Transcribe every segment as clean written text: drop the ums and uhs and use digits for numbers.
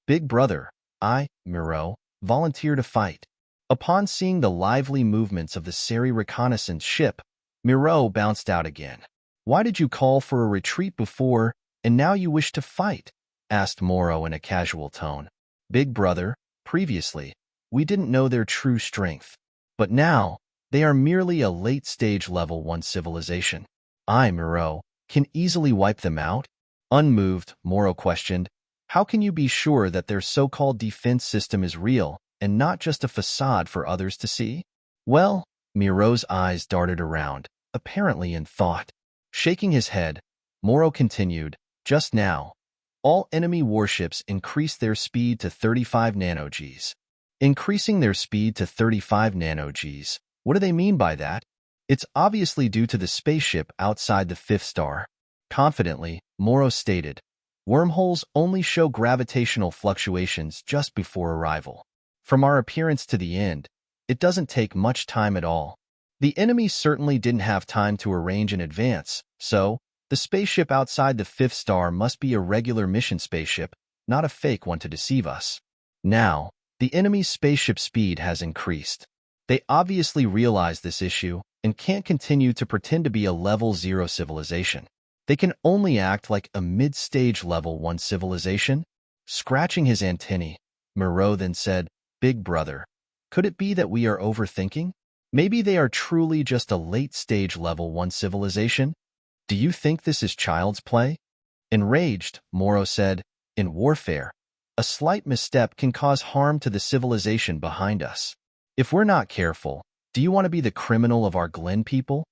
Big brother, I, Miro, volunteer to fight. Upon seeing the lively movements of the Seri reconnaissance ship, Miro bounced out again. Why did you call for a retreat before, and now you wish to fight? Asked Moro in a casual tone. Big brother, previously, we didn't know their true strength. But now, they are merely a late-stage level 1 civilization. I, Miro, can easily wipe them out? Unmoved, Moro questioned, how can you be sure that their so-called defense system is real and not just a facade for others to see? Well, Miro's eyes darted around, apparently in thought. Shaking his head, Moro continued, just now, all enemy warships increased their speed to 35 nanogs. Increasing their speed to 35 nanogs, what do they mean by that? It's obviously due to the spaceship outside the 5th star. Confidently, Moro stated, wormholes only show gravitational fluctuations just before arrival. From our appearance to the end, it doesn't take much time at all. The enemy certainly didn't have time to arrange in advance, so the spaceship outside the 5th star must be a regular mission spaceship, not a fake one to deceive us. Now, the enemy's spaceship speed has increased. They obviously realize this issue and can't continue to pretend to be a level 0 civilization. They can only act like a mid-stage level 1 civilization. Scratching his antennae, Miro then said, Big brother, could it be that we are overthinking? Maybe they are truly just a late-stage level 1 civilization? Do you think this is child's play? Enraged, Moro said, in warfare, a slight misstep can cause harm to the civilization behind us. If we're not careful, do you want to be the criminal of our Glen people?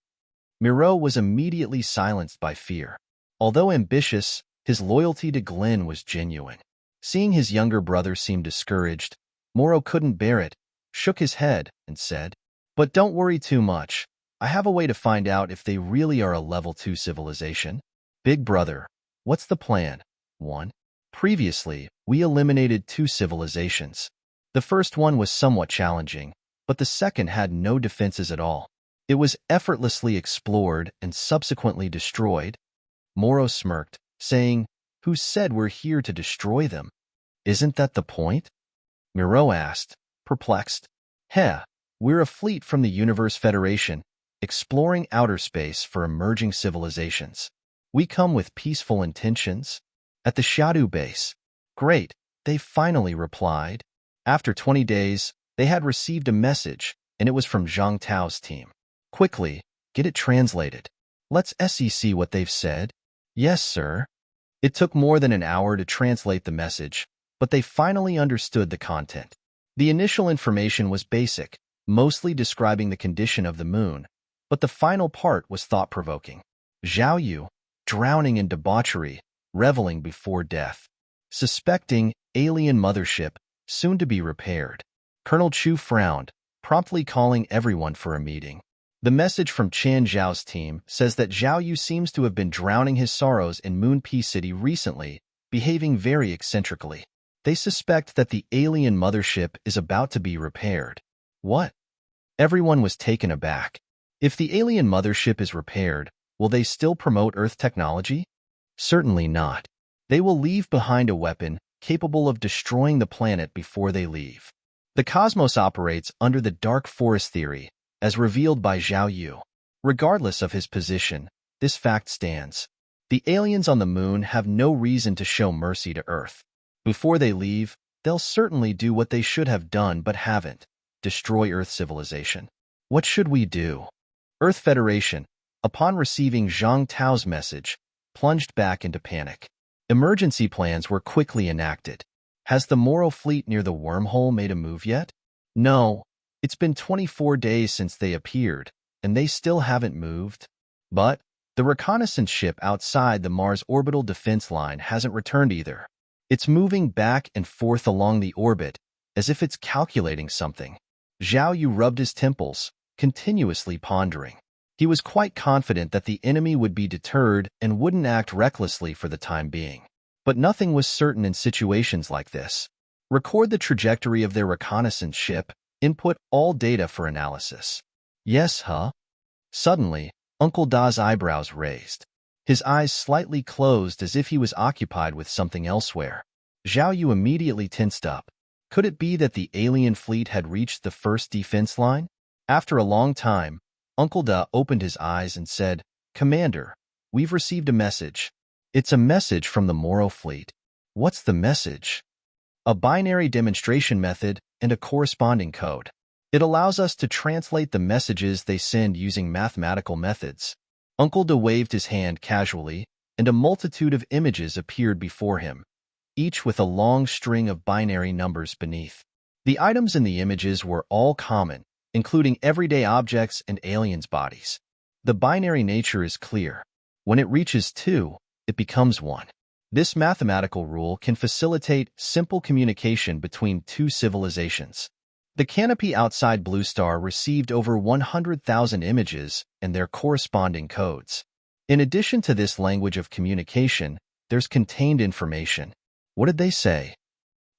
Miro was immediately silenced by fear. Although ambitious, his loyalty to Glen was genuine. Seeing his younger brother seem discouraged, Moro couldn't bear it, shook his head, and said, but don't worry too much. I have a way to find out if they really are a level 2 civilization. Big brother, what's the plan? 1. Previously, we eliminated 2 civilizations. The first one was somewhat challenging, but the second had no defenses at all. It was effortlessly explored and subsequently destroyed. Moro smirked, saying, who said we're here to destroy them? Isn't that the point? Miro asked, perplexed. Heh, we're a fleet from the Universe Federation, exploring outer space for emerging civilizations. We come with peaceful intentions. At the Shadow base. Great, they finally replied. After 20 days, they had received a message, and it was from Zhang Tao's team. Quickly, get it translated. Let's see what they've said. Yes, sir. It took more than an hour to translate the message, but they finally understood the content. The initial information was basic, mostly describing the condition of the moon, but the final part was thought-provoking. Zhao Yu, drowning in debauchery, reveling before death. Suspecting alien mothership, soon to be repaired. Colonel Chu frowned, promptly calling everyone for a meeting. The message from Chan Zhao's team says that Zhao Yu seems to have been drowning his sorrows in Moon P City recently, behaving very eccentrically. They suspect that the alien mothership is about to be repaired. What? Everyone was taken aback. If the alien mothership is repaired, will they still promote Earth technology? Certainly not. They will leave behind a weapon capable of destroying the planet before they leave. The cosmos operates under the dark forest theory, as revealed by Zhao Yu. Regardless of his position, this fact stands. The aliens on the moon have no reason to show mercy to Earth. Before they leave, they'll certainly do what they should have done but haven't: destroy Earth civilization. What should we do? Earth Federation, upon receiving Zhang Tao's message, plunged back into panic. Emergency plans were quickly enacted. Has the Moro fleet near the wormhole made a move yet? No. It's been 24 days since they appeared, and they still haven't moved. But the reconnaissance ship outside the Mars orbital defense line hasn't returned either. It's moving back and forth along the orbit, as if it's calculating something. Zhao Yu rubbed his temples, continuously pondering. He was quite confident that the enemy would be deterred and wouldn't act recklessly for the time being. But nothing was certain in situations like this. Record the trajectory of their reconnaissance ship. Input all data for analysis. Yes, huh? Suddenly, Uncle Da's eyebrows raised. His eyes slightly closed as if he was occupied with something elsewhere. Zhao Yu immediately tensed up. Could it be that the alien fleet had reached the first defense line? After a long time, Uncle Da opened his eyes and said, "Commander, we've received a message. It's a message from the Moro fleet." "What's the message?" "A binary demonstration method and a corresponding code. It allows us to translate the messages they send using mathematical methods." Uncle Da waved his hand casually, and a multitude of images appeared before him, each with a long string of binary numbers beneath. The items in the images were all common, including everyday objects and aliens' bodies. The binary nature is clear. When it reaches 2, it becomes 1. This mathematical rule can facilitate simple communication between two civilizations. The canopy outside Blue Star received over 100,000 images and their corresponding codes. In addition to this language of communication, there's contained information. What did they say?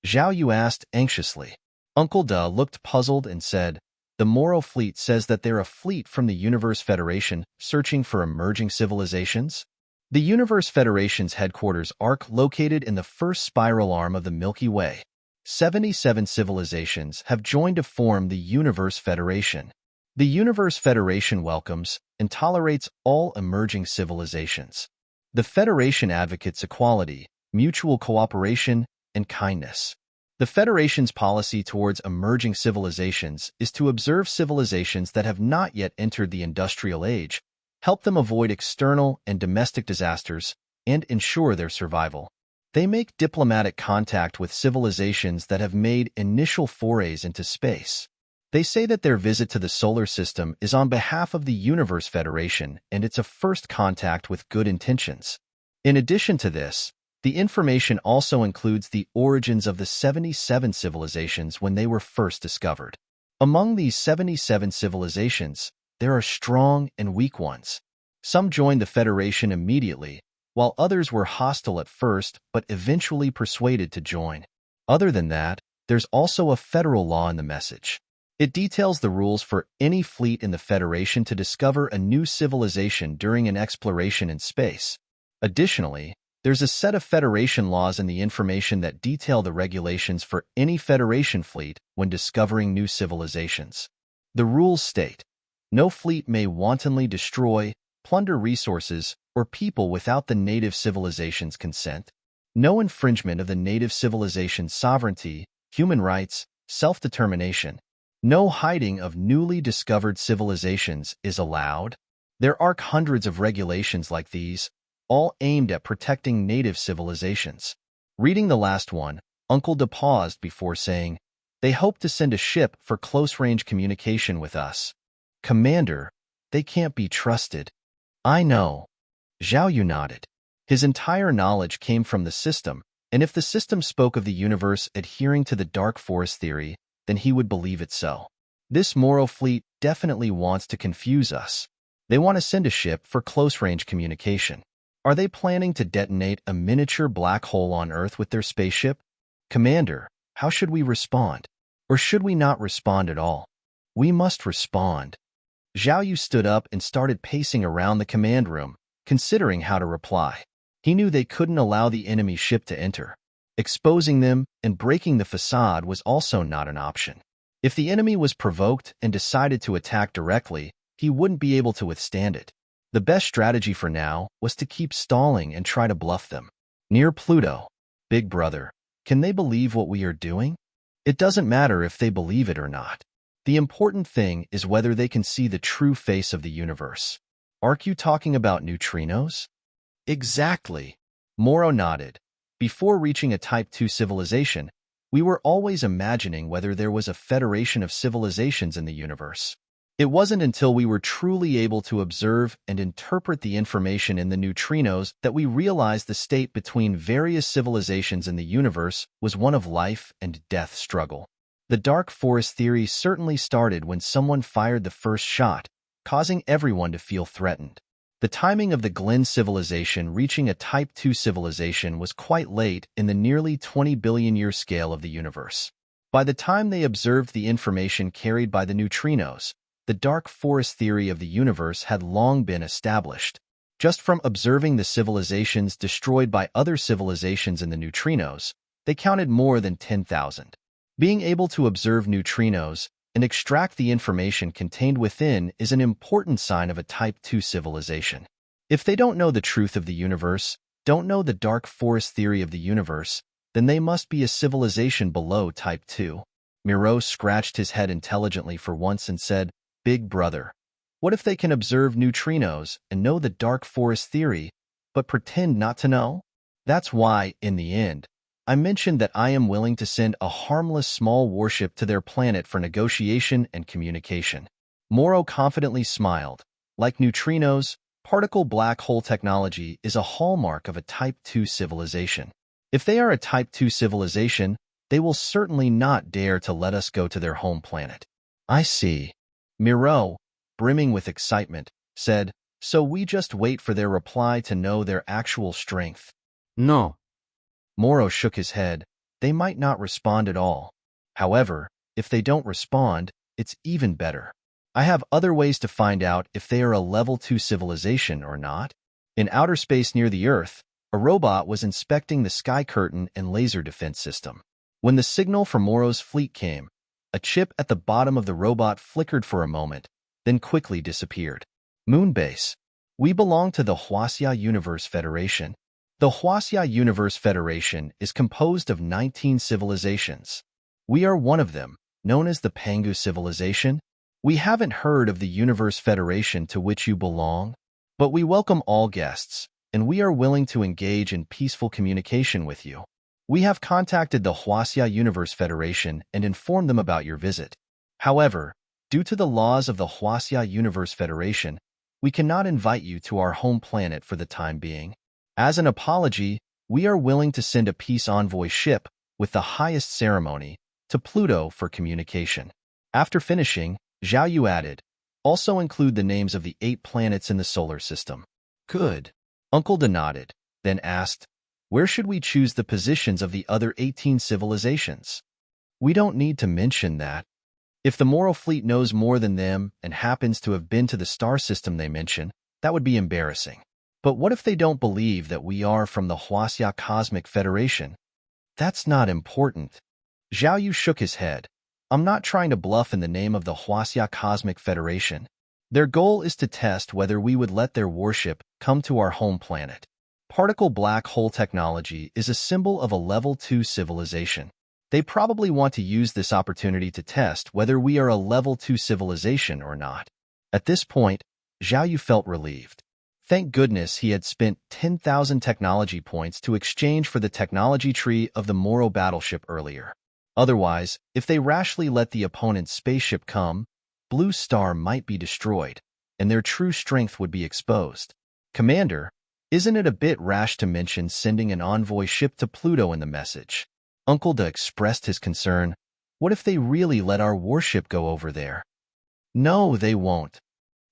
Zhao Yu asked anxiously. Uncle Da looked puzzled and said, "The Moro fleet says that they're a fleet from the Universe Federation searching for emerging civilizations." The Universe Federation's headquarters are located in the first spiral arm of the Milky Way. 77 civilizations have joined to form the Universe Federation. The Universe Federation welcomes and tolerates all emerging civilizations. The Federation advocates equality, mutual cooperation, and kindness. The Federation's policy towards emerging civilizations is to observe civilizations that have not yet entered the industrial age, help them avoid external and domestic disasters, and ensure their survival. They make diplomatic contact with civilizations that have made initial forays into space. They say that their visit to the solar system is on behalf of the Universe Federation and it's a first contact with good intentions. In addition to this, the information also includes the origins of the 77 civilizations when they were first discovered. Among these 77 civilizations, there are strong and weak ones. Some joined the Federation immediately, while others were hostile at first but eventually persuaded to join. Other than that, there's also a federal law in the message. It details the rules for any fleet in the Federation to discover a new civilization during an exploration in space. Additionally, there's a set of Federation laws in the information that detail the regulations for any Federation fleet when discovering new civilizations. The rules state, no fleet may wantonly destroy, plunder resources, or people without the native civilization's consent. No infringement of the native civilization's sovereignty, human rights, self-determination. No hiding of newly discovered civilizations is allowed. There are hundreds of regulations like these, all aimed at protecting native civilizations. Reading the last one, Uncle Da paused before saying, "They hope to send a ship for close-range communication with us." "Commander, they can't be trusted." "I know." Zhao Yu nodded. His entire knowledge came from the system, and if the system spoke of the universe adhering to the dark forest theory, then he would believe it so. This Moro fleet definitely wants to confuse us. They want to send a ship for close-range communication. Are they planning to detonate a miniature black hole on Earth with their spaceship? "Commander, how should we respond? Or should we not respond at all?" "We must respond." Zhao Yu stood up and started pacing around the command room, considering how to reply. He knew they couldn't allow the enemy ship to enter. Exposing them and breaking the facade was also not an option. If the enemy was provoked and decided to attack directly, he wouldn't be able to withstand it. The best strategy for now was to keep stalling and try to bluff them. Near Pluto, "Big Brother, can they believe what we are doing?" "It doesn't matter if they believe it or not. The important thing is whether they can see the true face of the universe." "Aren't you talking about neutrinos?" "Exactly." Moro nodded. "Before reaching a Type 2 civilization, we were always imagining whether there was a federation of civilizations in the universe. It wasn't until we were truly able to observe and interpret the information in the neutrinos that we realized the state between various civilizations in the universe was one of life and death struggle. The dark forest theory certainly started when someone fired the first shot, causing everyone to feel threatened. The timing of the Glen civilization reaching a Type 2 civilization was quite late in the nearly 20 billion-year scale of the universe. By the time they observed the information carried by the neutrinos, the dark forest theory of the universe had long been established. Just from observing the civilizations destroyed by other civilizations in the neutrinos, They counted more than 10,000. Being able to observe neutrinos and extract the information contained within is an important sign of a Type 2 civilization. If they don't know the truth of the universe, don't know the dark forest theory of the universe, then they must be a civilization below Type 2. Miro scratched his head intelligently for once and said, "Big brother, what if they can observe neutrinos and know the dark forest theory, but pretend not to know?" That's why, in the end, I mentioned that I am willing to send a harmless small warship to their planet for negotiation and communication. Moro confidently smiled. Like neutrinos, particle black hole technology is a hallmark of a Type 2 civilization. If they are a Type 2 civilization, they will certainly not dare to let us go to their home planet. I see. Miro, brimming with excitement, said, "So we just wait for their reply to know their actual strength." No. Moro shook his head. They might not respond at all. However, if they don't respond, it's even better. I have other ways to find out if they are a level 2 civilization or not. In outer space near the Earth, a robot was inspecting the sky curtain and laser defense system. When the signal from Moro's fleet came, a chip at the bottom of the robot flickered for a moment, then quickly disappeared. Moonbase. We belong to the Huaxia Universe Federation. The Huaxia Universe Federation is composed of 19 civilizations. We are one of them, known as the Pangu Civilization. We haven't heard of the Universe Federation to which you belong, but we welcome all guests, and we are willing to engage in peaceful communication with you. We have contacted the Huaxia Universe Federation and informed them about your visit. However, due to the laws of the Huaxia Universe Federation, we cannot invite you to our home planet for the time being. As an apology, we are willing to send a peace envoy ship with the highest ceremony to Pluto for communication. After finishing, Zhao Yu added, "Also include the names of the 8 planets in the solar system." "Good." Uncle Da nodded, then asked, "Where should we choose the positions of the other 18 civilizations?" "We don't need to mention that. If the Moro fleet knows more than them and happens to have been to the star system they mention, that would be embarrassing. But what if they don't believe that we are from the Huaxia Cosmic Federation?" "That's not important." Zhao Yu shook his head. "I'm not trying to bluff in the name of the Huaxia Cosmic Federation. Their goal is to test whether we would let their warship come to our home planet. Particle black hole technology is a symbol of a level 2 civilization. They probably want to use this opportunity to test whether we are a level 2 civilization or not." At this point, Zhao Yu felt relieved. Thank goodness he had spent 10,000 technology points to exchange for the technology tree of the Moro battleship earlier. Otherwise, if they rashly let the opponent's spaceship come, Blue Star might be destroyed, and their true strength would be exposed. "Commander, isn't it a bit rash to mention sending an envoy ship to Pluto in the message?" Uncle Da expressed his concern. "What if they really let our warship go over there?" "No, they won't."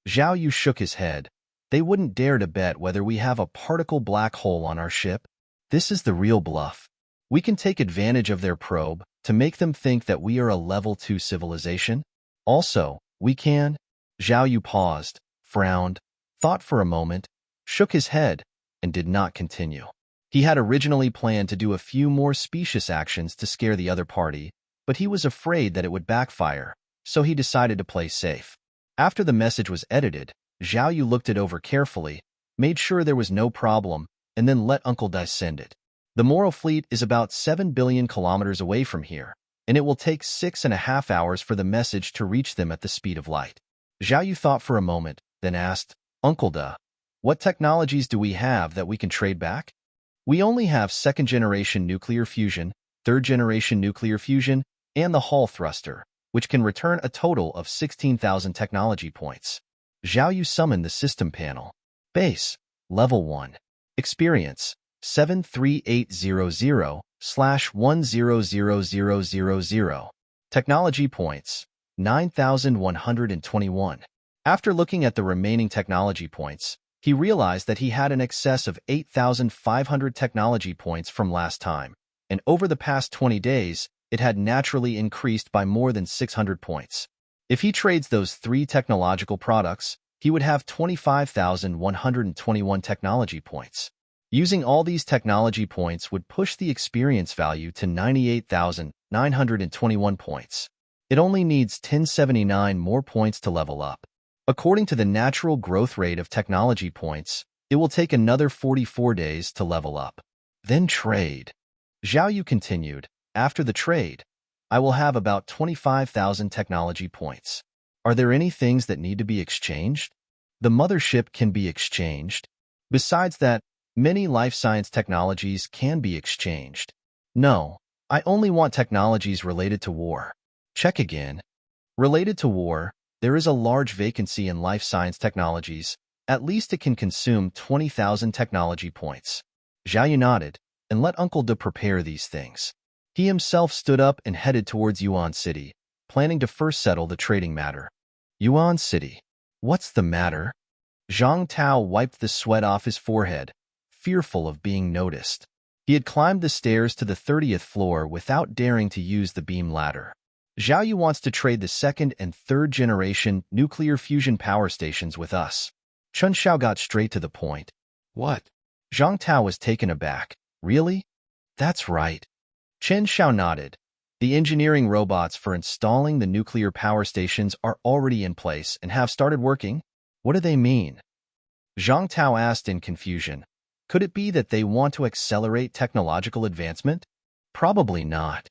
Zhao Yu shook his head. "They wouldn't dare to bet whether we have a particle black hole on our ship. This is the real bluff. We can take advantage of their probe to make them think that we are a level 2 civilization. Also, we can—" Zhao Yu paused, frowned, thought for a moment, shook his head, and did not continue. He had originally planned to do a few more specious actions to scare the other party, but he was afraid that it would backfire, so he decided to play safe. After the message was edited, Zhao Yu looked it over carefully, made sure there was no problem, and then let Uncle Da send it. The Moro fleet is about 7 billion kilometers away from here, and it will take 6.5 hours for the message to reach them at the speed of light. Zhao Yu thought for a moment, then asked, "Uncle Da, what technologies do we have that we can trade back?" "We only have 2nd-generation nuclear fusion, 3rd-generation nuclear fusion, and the Hall thruster, which can return a total of 16,000 technology points." Zhao Yu summoned the system panel. Base, Level 1. Experience, 73800/100000. Technology points, 9,121. After looking at the remaining technology points, he realized that he had an excess of 8,500 technology points from last time, and over the past 20 days, it had naturally increased by more than 600 points. If he trades those 3 technological products, he would have 25,121 technology points. Using all these technology points would push the experience value to 98,921 points. It only needs 1079 more points to level up. According to the natural growth rate of technology points, it will take another 44 days to level up. Then trade. Zhao Yu continued, after the trade, I will have about 25,000 technology points. Are there any things that need to be exchanged? The mothership can be exchanged. Besides that, many life science technologies can be exchanged. No, I only want technologies related to war. Check again. Related to war, there is a large vacancy in life science technologies. At least it can consume 20,000 technology points. Zhao Yu nodded and let Uncle De prepare these things. He himself stood up and headed towards Yuan City, planning to first settle the trading matter. Yuan City. What's the matter? Zhang Tao wiped the sweat off his forehead, fearful of being noticed. He had climbed the stairs to the 30th floor without daring to use the beam ladder. Zhao Yu wants to trade the second and third generation nuclear fusion power stations with us. Chun Xiao got straight to the point. What? Zhang Tao was taken aback. Really? That's right. Chen Xiao nodded. The engineering robots for installing the nuclear power stations are already in place and have started working. What do they mean? Zhang Tao asked in confusion. Could it be that they want to accelerate technological advancement? Probably not.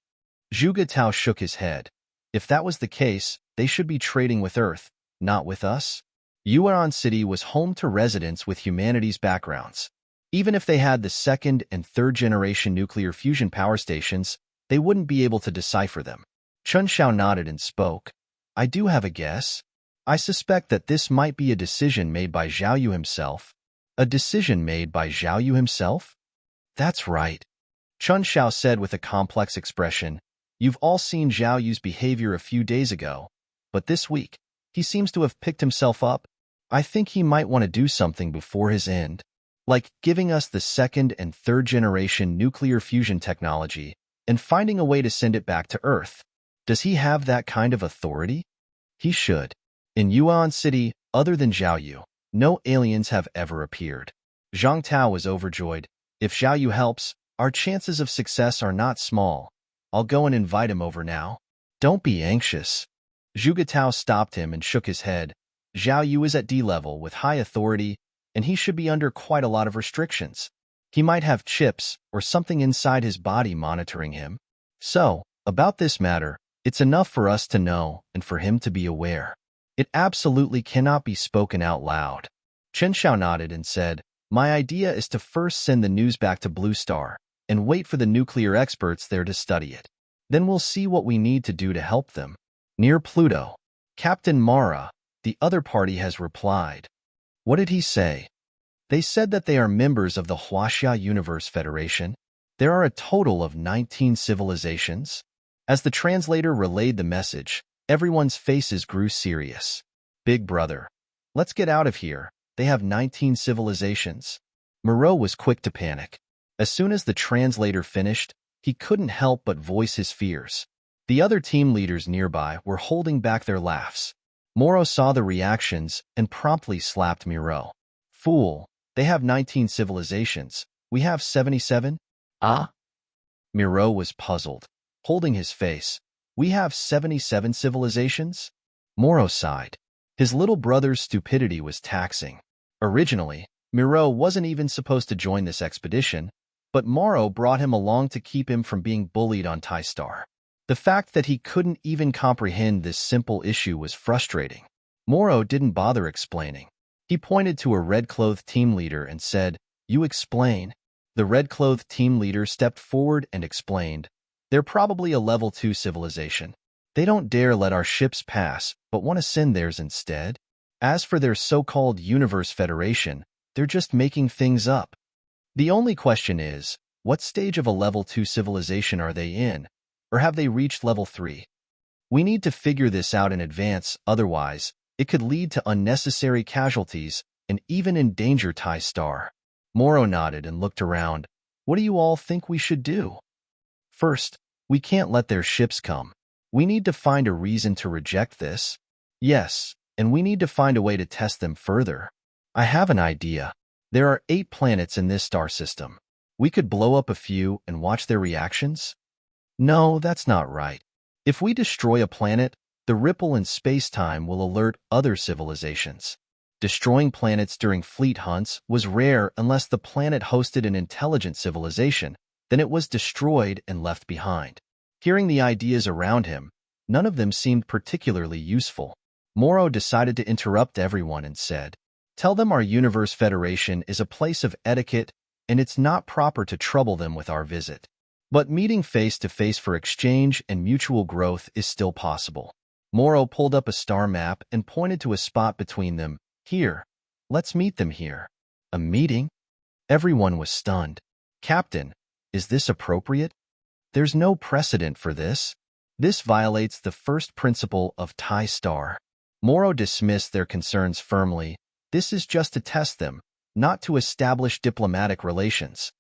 Zhuge Tao shook his head. If that was the case, they should be trading with Earth, not with us. Yuan City was home to residents with humanities backgrounds. Even if they had the second and third generation nuclear fusion power stations, they wouldn't be able to decipher them. Chun Xiao nodded and spoke. I do have a guess. I suspect that this might be a decision made by Zhao Yu himself. A decision made by Zhao Yu himself? That's right. Chun Xiao said with a complex expression. You've all seen Zhao Yu's behavior a few days ago, but this week, he seems to have picked himself up. I think he might want to do something before his end. Like giving us the second and third generation nuclear fusion technology and finding a way to send it back to Earth. Does he have that kind of authority? He should. In Yuan City, other than Zhao Yu, no aliens have ever appeared. Zhang Tao was overjoyed. If Zhao Yu helps, our chances of success are not small. I'll go and invite him over now. Don't be anxious. Zhuge Tao stopped him and shook his head. Zhao Yu is at D level with high authority, and he should be under quite a lot of restrictions. He might have chips or something inside his body monitoring him. So, about this matter, it's enough for us to know and for him to be aware. It absolutely cannot be spoken out loud. Chen Xiao nodded and said, My idea is to first send the news back to Blue Star and wait for the nuclear experts there to study it. Then we'll see what we need to do to help them. Near Pluto, Captain Mara, the other party, has replied. What did he say? They said that they are members of the Huaxia Universe Federation. There are a total of 19 civilizations. As the translator relayed the message, everyone's faces grew serious. Big brother, let's get out of here. They have 19 civilizations. Moreau was quick to panic. As soon as the translator finished, he couldn't help but voice his fears. The other team leaders nearby were holding back their laughs. Moro saw the reactions and promptly slapped Miro. Fool, they have 19 civilizations. We have 77? Ah? Miro was puzzled, holding his face. We have 77 civilizations? Moro sighed. His little brother's stupidity was taxing. Originally, Miro wasn't even supposed to join this expedition, but Moro brought him along to keep him from being bullied on Tai-Star. The fact that he couldn't even comprehend this simple issue was frustrating. Moro didn't bother explaining. He pointed to a red-clothed team leader and said, You explain. The red-clothed team leader stepped forward and explained, They're probably a level 2 civilization. They don't dare let our ships pass, but want to send theirs instead. As for their so-called Universe Federation, they're just making things up. The only question is, what stage of a level 2 civilization are they in? Or have they reached level 3? We need to figure this out in advance, otherwise, it could lead to unnecessary casualties and even endanger Tai-Star. Moro nodded and looked around. What do you all think we should do? First, we can't let their ships come. We need to find a reason to reject this. Yes, and we need to find a way to test them further. I have an idea. There are 8 planets in this star system. We could blow up a few and watch their reactions? No, that's not right. If we destroy a planet, the ripple in space-time will alert other civilizations. Destroying planets during fleet hunts was rare unless the planet hosted an intelligent civilization, then it was destroyed and left behind. Hearing the ideas around him, none of them seemed particularly useful. Moro decided to interrupt everyone and said, "Tell them our Universe Federation is a place of etiquette and it's not proper to trouble them with our visit. But meeting face-to-face for exchange and mutual growth is still possible." Moro pulled up a star map and pointed to a spot between them. "Here, let's meet them here." A meeting? Everyone was stunned. "Captain, is this appropriate? There's no precedent for this. This violates the first principle of Tai Star." Moro dismissed their concerns firmly. "This is just to test them, not to establish diplomatic relations.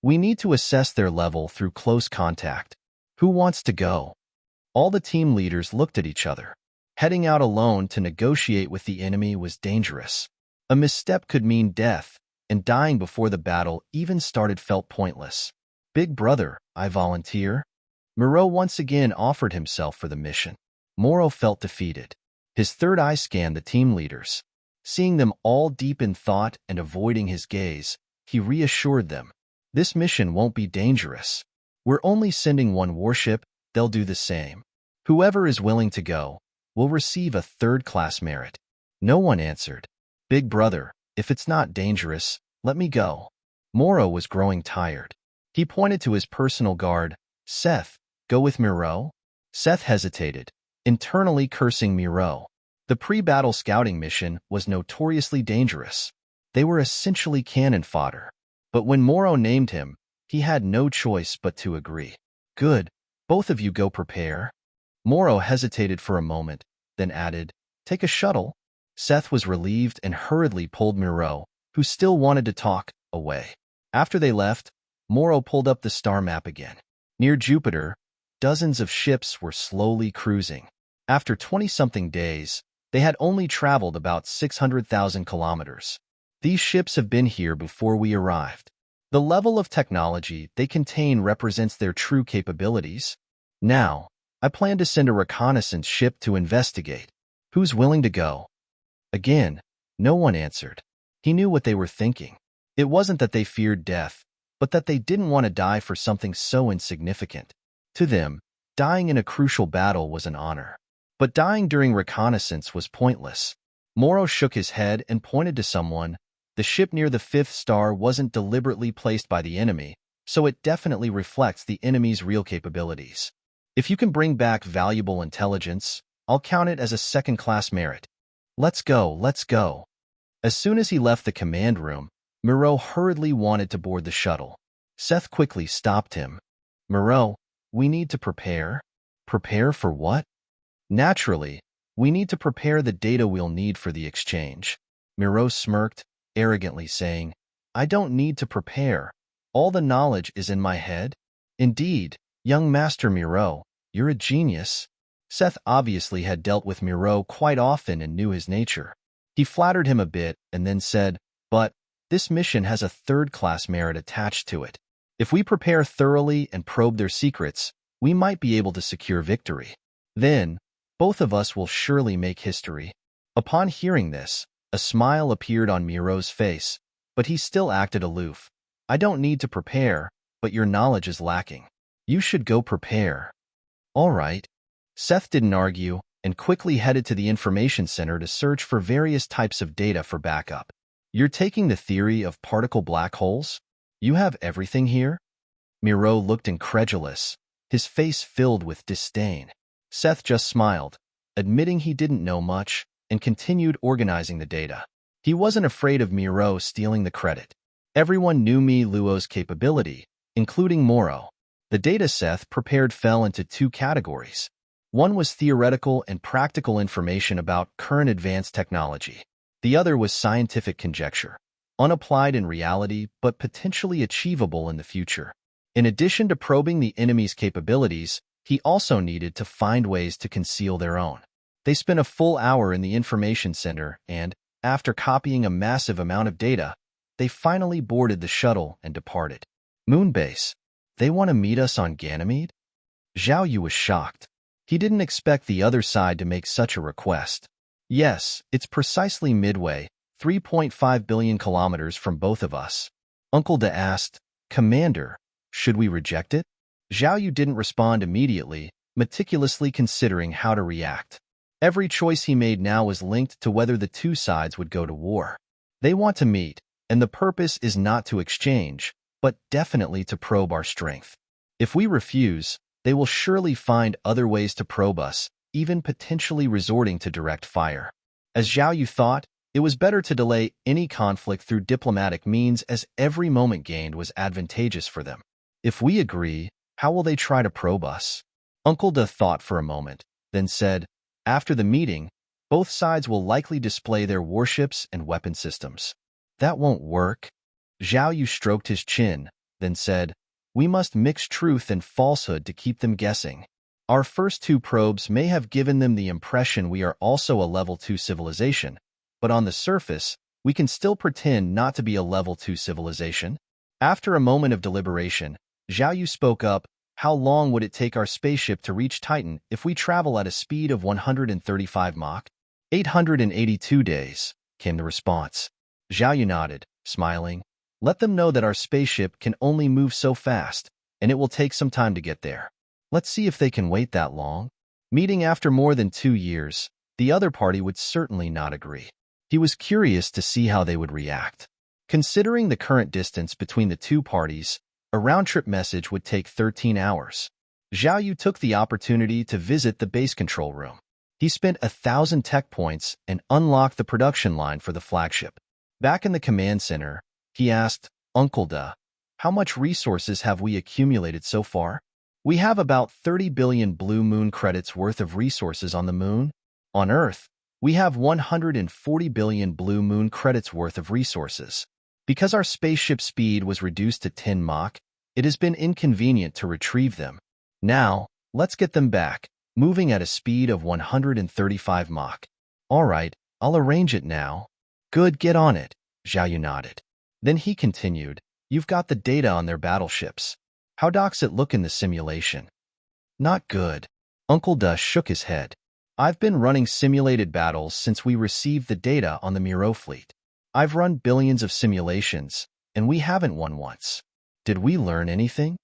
We need to assess their level through close contact. Who wants to go?" All the team leaders looked at each other. Heading out alone to negotiate with the enemy was dangerous. A misstep could mean death, and dying before the battle even started felt pointless. "Big brother, I volunteer." Miro once again offered himself for the mission. Moro felt defeated. His third eye scanned the team leaders. Seeing them all deep in thought and avoiding his gaze, he reassured them. "This mission won't be dangerous. We're only sending one warship, they'll do the same. Whoever is willing to go will receive a third-class merit." No one answered. "Big brother, if it's not dangerous, let me go." Moro was growing tired. He pointed to his personal guard. "Seth, go with Miro?" Seth hesitated, internally cursing Miro. The pre-battle scouting mission was notoriously dangerous. They were essentially cannon fodder. But when Moro named him, he had no choice but to agree. "Good, both of you go prepare." Moro hesitated for a moment, then added, "Take a shuttle." Seth was relieved and hurriedly pulled Miro, who still wanted to talk, away. After they left, Moro pulled up the star map again. Near Jupiter, dozens of ships were slowly cruising. After 20-something days, they had only traveled about 600,000 kilometers. These ships have been here before we arrived. The level of technology they contain represents their true capabilities. Now, I plan to send a reconnaissance ship to investigate. Who's willing to go? Again, no one answered. He knew what they were thinking. It wasn't that they feared death, but that they didn't want to die for something so insignificant. To them, dying in a crucial battle was an honor. But dying during reconnaissance was pointless. Moro shook his head and pointed to someone. The ship near the 5th star wasn't deliberately placed by the enemy, so it definitely reflects the enemy's real capabilities. "If you can bring back valuable intelligence, I'll count it as a second-class merit. Let's go, let's go." As soon as he left the command room, Miro hurriedly wanted to board the shuttle. Seth quickly stopped him. "Miro, we need to prepare." "Prepare for what?" "Naturally, we need to prepare the data we'll need for the exchange." Miro smirked, arrogantly saying, "I don't need to prepare. All the knowledge is in my head." "Indeed, young Master Miro, you're a genius." Seth obviously had dealt with Miro quite often and knew his nature. He flattered him a bit and then said, "But this mission has a third-class merit attached to it. If we prepare thoroughly and probe their secrets, we might be able to secure victory. Then, both of us will surely make history." Upon hearing this, a smile appeared on Miro's face, but he still acted aloof. "I don't need to prepare, but your knowledge is lacking. You should go prepare." "All right." Seth didn't argue and quickly headed to the information center to search for various types of data for backup. "You're taking the theory of particle black holes? You have everything here?" Miro looked incredulous, his face filled with disdain. Seth just smiled, admitting he didn't know much, and continued organizing the data. He wasn't afraid of Miro stealing the credit. Everyone knew Mi Luo's capability, including Moro. The data Seth prepared fell into 2 categories. One was theoretical and practical information about current advanced technology. The other was scientific conjecture, unapplied in reality but potentially achievable in the future. In addition to probing the enemy's capabilities, he also needed to find ways to conceal their own. They spent a full hour in the information center and, after copying a massive amount of data, they finally boarded the shuttle and departed. Moonbase. They want to meet us on Ganymede? Zhao Yu was shocked. He didn't expect the other side to make such a request. Yes, it's precisely midway, 3.5 billion kilometers from both of us. Uncle Da asked, Commander, should we reject it? Zhao Yu didn't respond immediately, meticulously considering how to react. Every choice he made now was linked to whether the two sides would go to war. They want to meet, and the purpose is not to exchange, but definitely to probe our strength. If we refuse, they will surely find other ways to probe us, even potentially resorting to direct fire. As Zhao Yu thought, it was better to delay any conflict through diplomatic means, as every moment gained was advantageous for them. If we agree, how will they try to probe us? Uncle Da thought for a moment, then said, after the meeting, both sides will likely display their warships and weapon systems. That won't work. Zhao Yu stroked his chin, then said, we must mix truth and falsehood to keep them guessing. Our first two probes may have given them the impression we are also a level 2 civilization, but on the surface, we can still pretend not to be a level 2 civilization. After a moment of deliberation, Zhao Yu spoke up, how long would it take our spaceship to reach Titan if we travel at a speed of 135 Mach? 882 days, came the response. Zhao Yu nodded, smiling. Let them know that our spaceship can only move so fast, and it will take some time to get there. Let's see if they can wait that long. Meeting after more than 2 years, the other party would certainly not agree. He was curious to see how they would react. Considering the current distance between the two parties, a round-trip message would take 13 hours. Zhao Yu took the opportunity to visit the base control room. He spent 1,000 tech points and unlocked the production line for the flagship. Back in the command center, he asked, Uncle Da, how much resources have we accumulated so far? We have about 30 billion Blue Moon credits worth of resources on the Moon. On Earth, we have 140 billion Blue Moon credits worth of resources. Because our spaceship speed was reduced to 10 Mach, it has been inconvenient to retrieve them. Now, let's get them back, moving at a speed of 135 Mach. All right, I'll arrange it now. Good, get on it, Zhao Yu nodded. Then he continued, you've got the data on their battleships. How does it look in the simulation? Not good. Uncle Da shook his head. I've been running simulated battles since we received the data on the Miro fleet. I've run billions of simulations, and we haven't won once. Did we learn anything?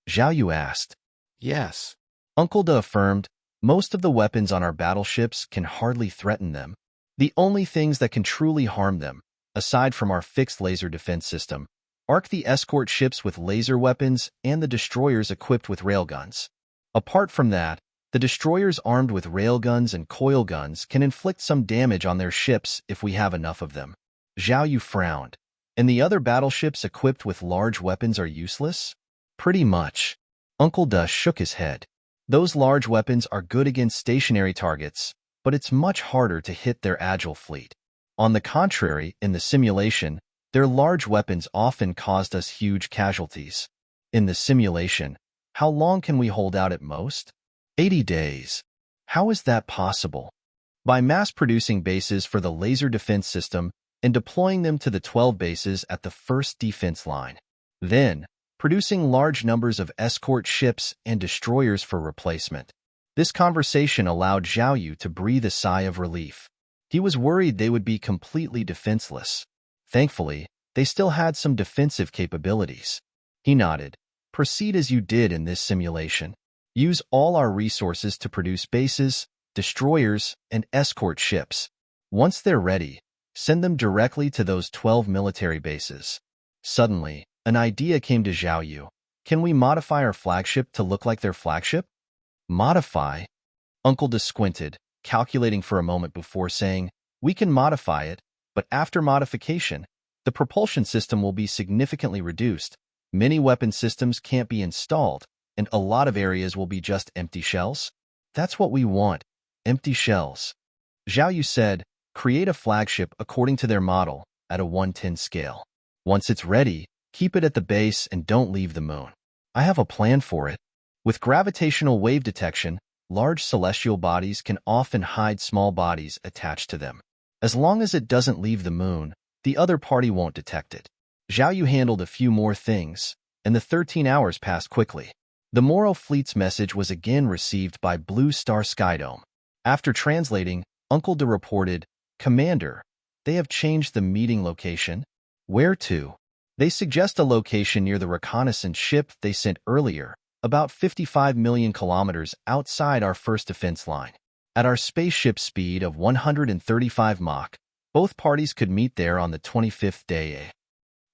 Zhao Yu asked. Yes. Uncle Da affirmed, most of the weapons on our battleships can hardly threaten them. The only things that can truly harm them, aside from our fixed laser defense system, are the escort ships with laser weapons and the destroyers equipped with railguns. Apart from that, the destroyers armed with railguns and coil guns can inflict some damage on their ships if we have enough of them. Zhao Yu frowned. And the other battleships equipped with large weapons are useless? Pretty much. Uncle Da shook his head. Those large weapons are good against stationary targets, but it's much harder to hit their agile fleet. On the contrary, in the simulation, their large weapons often caused us huge casualties. In the simulation, how long can we hold out at most? 80 days. How is that possible? By mass-producing bases for the laser defense system and deploying them to the 12 bases at the first defense line. Then, producing large numbers of escort ships and destroyers for replacement. This conversation allowed Zhao Yu to breathe a sigh of relief. He was worried they would be completely defenseless. Thankfully, they still had some defensive capabilities. He nodded. Proceed as you did in this simulation. Use all our resources to produce bases, destroyers, and escort ships. Once they're ready, send them directly to those 12 military bases. Suddenly, an idea came to Zhao Yu. Can we modify our flagship to look like their flagship? Modify? Uncle Da squinted, calculating for a moment before saying, we can modify it, but after modification, the propulsion system will be significantly reduced. Many weapon systems can't be installed, and a lot of areas will be just empty shells. That's what we want, empty shells. Zhao Yu said, create a flagship according to their model, at a 1/10 scale. Once it's ready, keep it at the base and don't leave the moon. I have a plan for it. With gravitational wave detection, large celestial bodies can often hide small bodies attached to them. As long as it doesn't leave the moon, the other party won't detect it. Zhao Yu handled a few more things, and the 13 hours passed quickly. The Moro Fleet's message was again received by Blue Star Skydome. After translating, Uncle De reported, "Commander, they have changed the meeting location." "Where to?" "They suggest a location near the reconnaissance ship they sent earlier, about 55 million kilometers outside our first defense line. At our spaceship speed of 135 Mach, both parties could meet there on the 25th day.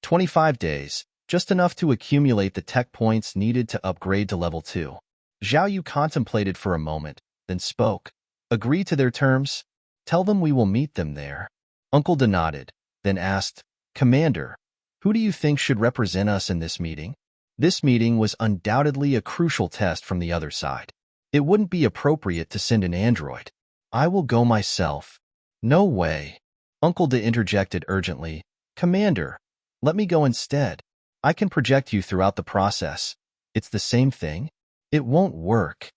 25 days, just enough to accumulate the tech points needed to upgrade to level 2. Zhao Yu contemplated for a moment, then spoke. "Agree to their terms? Tell them we will meet them there." Uncle De nodded, then asked, "Commander, who do you think should represent us in this meeting?" This meeting was undoubtedly a crucial test from the other side. It wouldn't be appropriate to send an android. "I will go myself." "No way." Uncle De interjected urgently. "Commander, let me go instead. I can project you throughout the process. It's the same thing." "It won't work.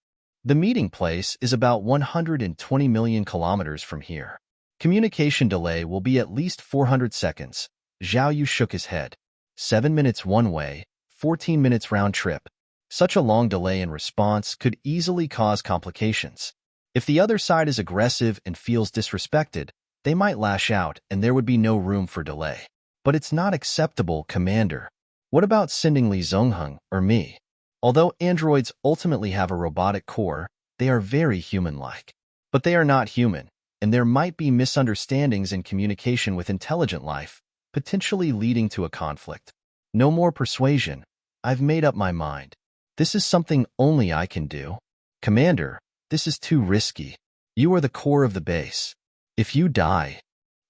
The meeting place is about 120 million kilometers from here. Communication delay will be at least 400 seconds. Zhao Yu shook his head. 7 minutes one way, 14 minutes round trip. Such a long delay in response could easily cause complications. If the other side is aggressive and feels disrespected, they might lash out and there would be no room for delay. But it's not acceptable, Commander. What about sending Li Zongheng or me? Although androids ultimately have a robotic core, they are very human-like. But they are not human, and there might be misunderstandings in communication with intelligent life, potentially leading to a conflict. No more persuasion. I've made up my mind. This is something only I can do. Commander, this is too risky. You are the core of the base. If you die,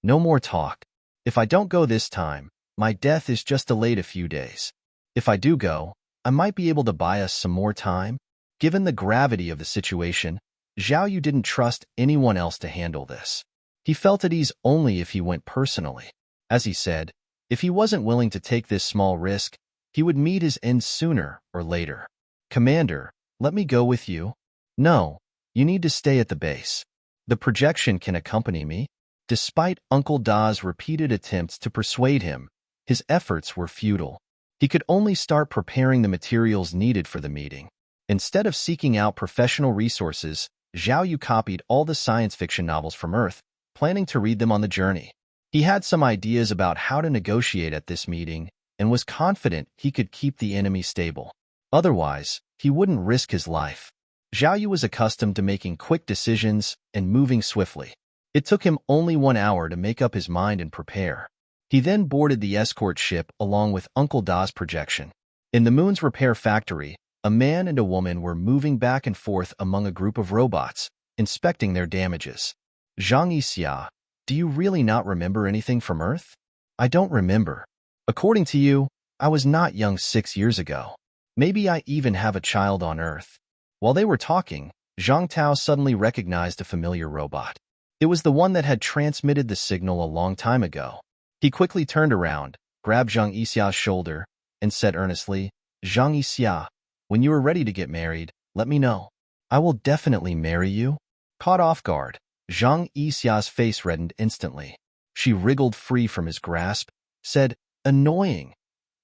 no more talk. If I don't go this time, my death is just delayed a few days. If I do go, I might be able to buy us some more time." Given the gravity of the situation, Zhao Yu didn't trust anyone else to handle this. He felt at ease only if he went personally. As he said, if he wasn't willing to take this small risk, he would meet his end sooner or later. "Commander, let me go with you." "No, you need to stay at the base. The projection can accompany me." Despite Uncle Da's repeated attempts to persuade him, his efforts were futile. He could only start preparing the materials needed for the meeting. Instead of seeking out professional resources, Zhao Yu copied all the science fiction novels from Earth, planning to read them on the journey. He had some ideas about how to negotiate at this meeting and was confident he could keep the enemy stable. Otherwise, he wouldn't risk his life. Zhao Yu was accustomed to making quick decisions and moving swiftly. It took him only 1 hour to make up his mind and prepare. He then boarded the escort ship along with Uncle Da's projection. In the moon's repair factory, a man and a woman were moving back and forth among a group of robots, inspecting their damages. "Zhang Yixia, do you really not remember anything from Earth?" "I don't remember. According to you, I was not young 6 years ago. Maybe I even have a child on Earth." While they were talking, Zhang Tao suddenly recognized a familiar robot. It was the one that had transmitted the signal a long time ago. He quickly turned around, grabbed Zhang Yixia's shoulder, and said earnestly, "Zhang Yixia, when you are ready to get married, let me know. I will definitely marry you." Caught off guard, Zhang Yixia's face reddened instantly. She wriggled free from his grasp, said, "Annoying,"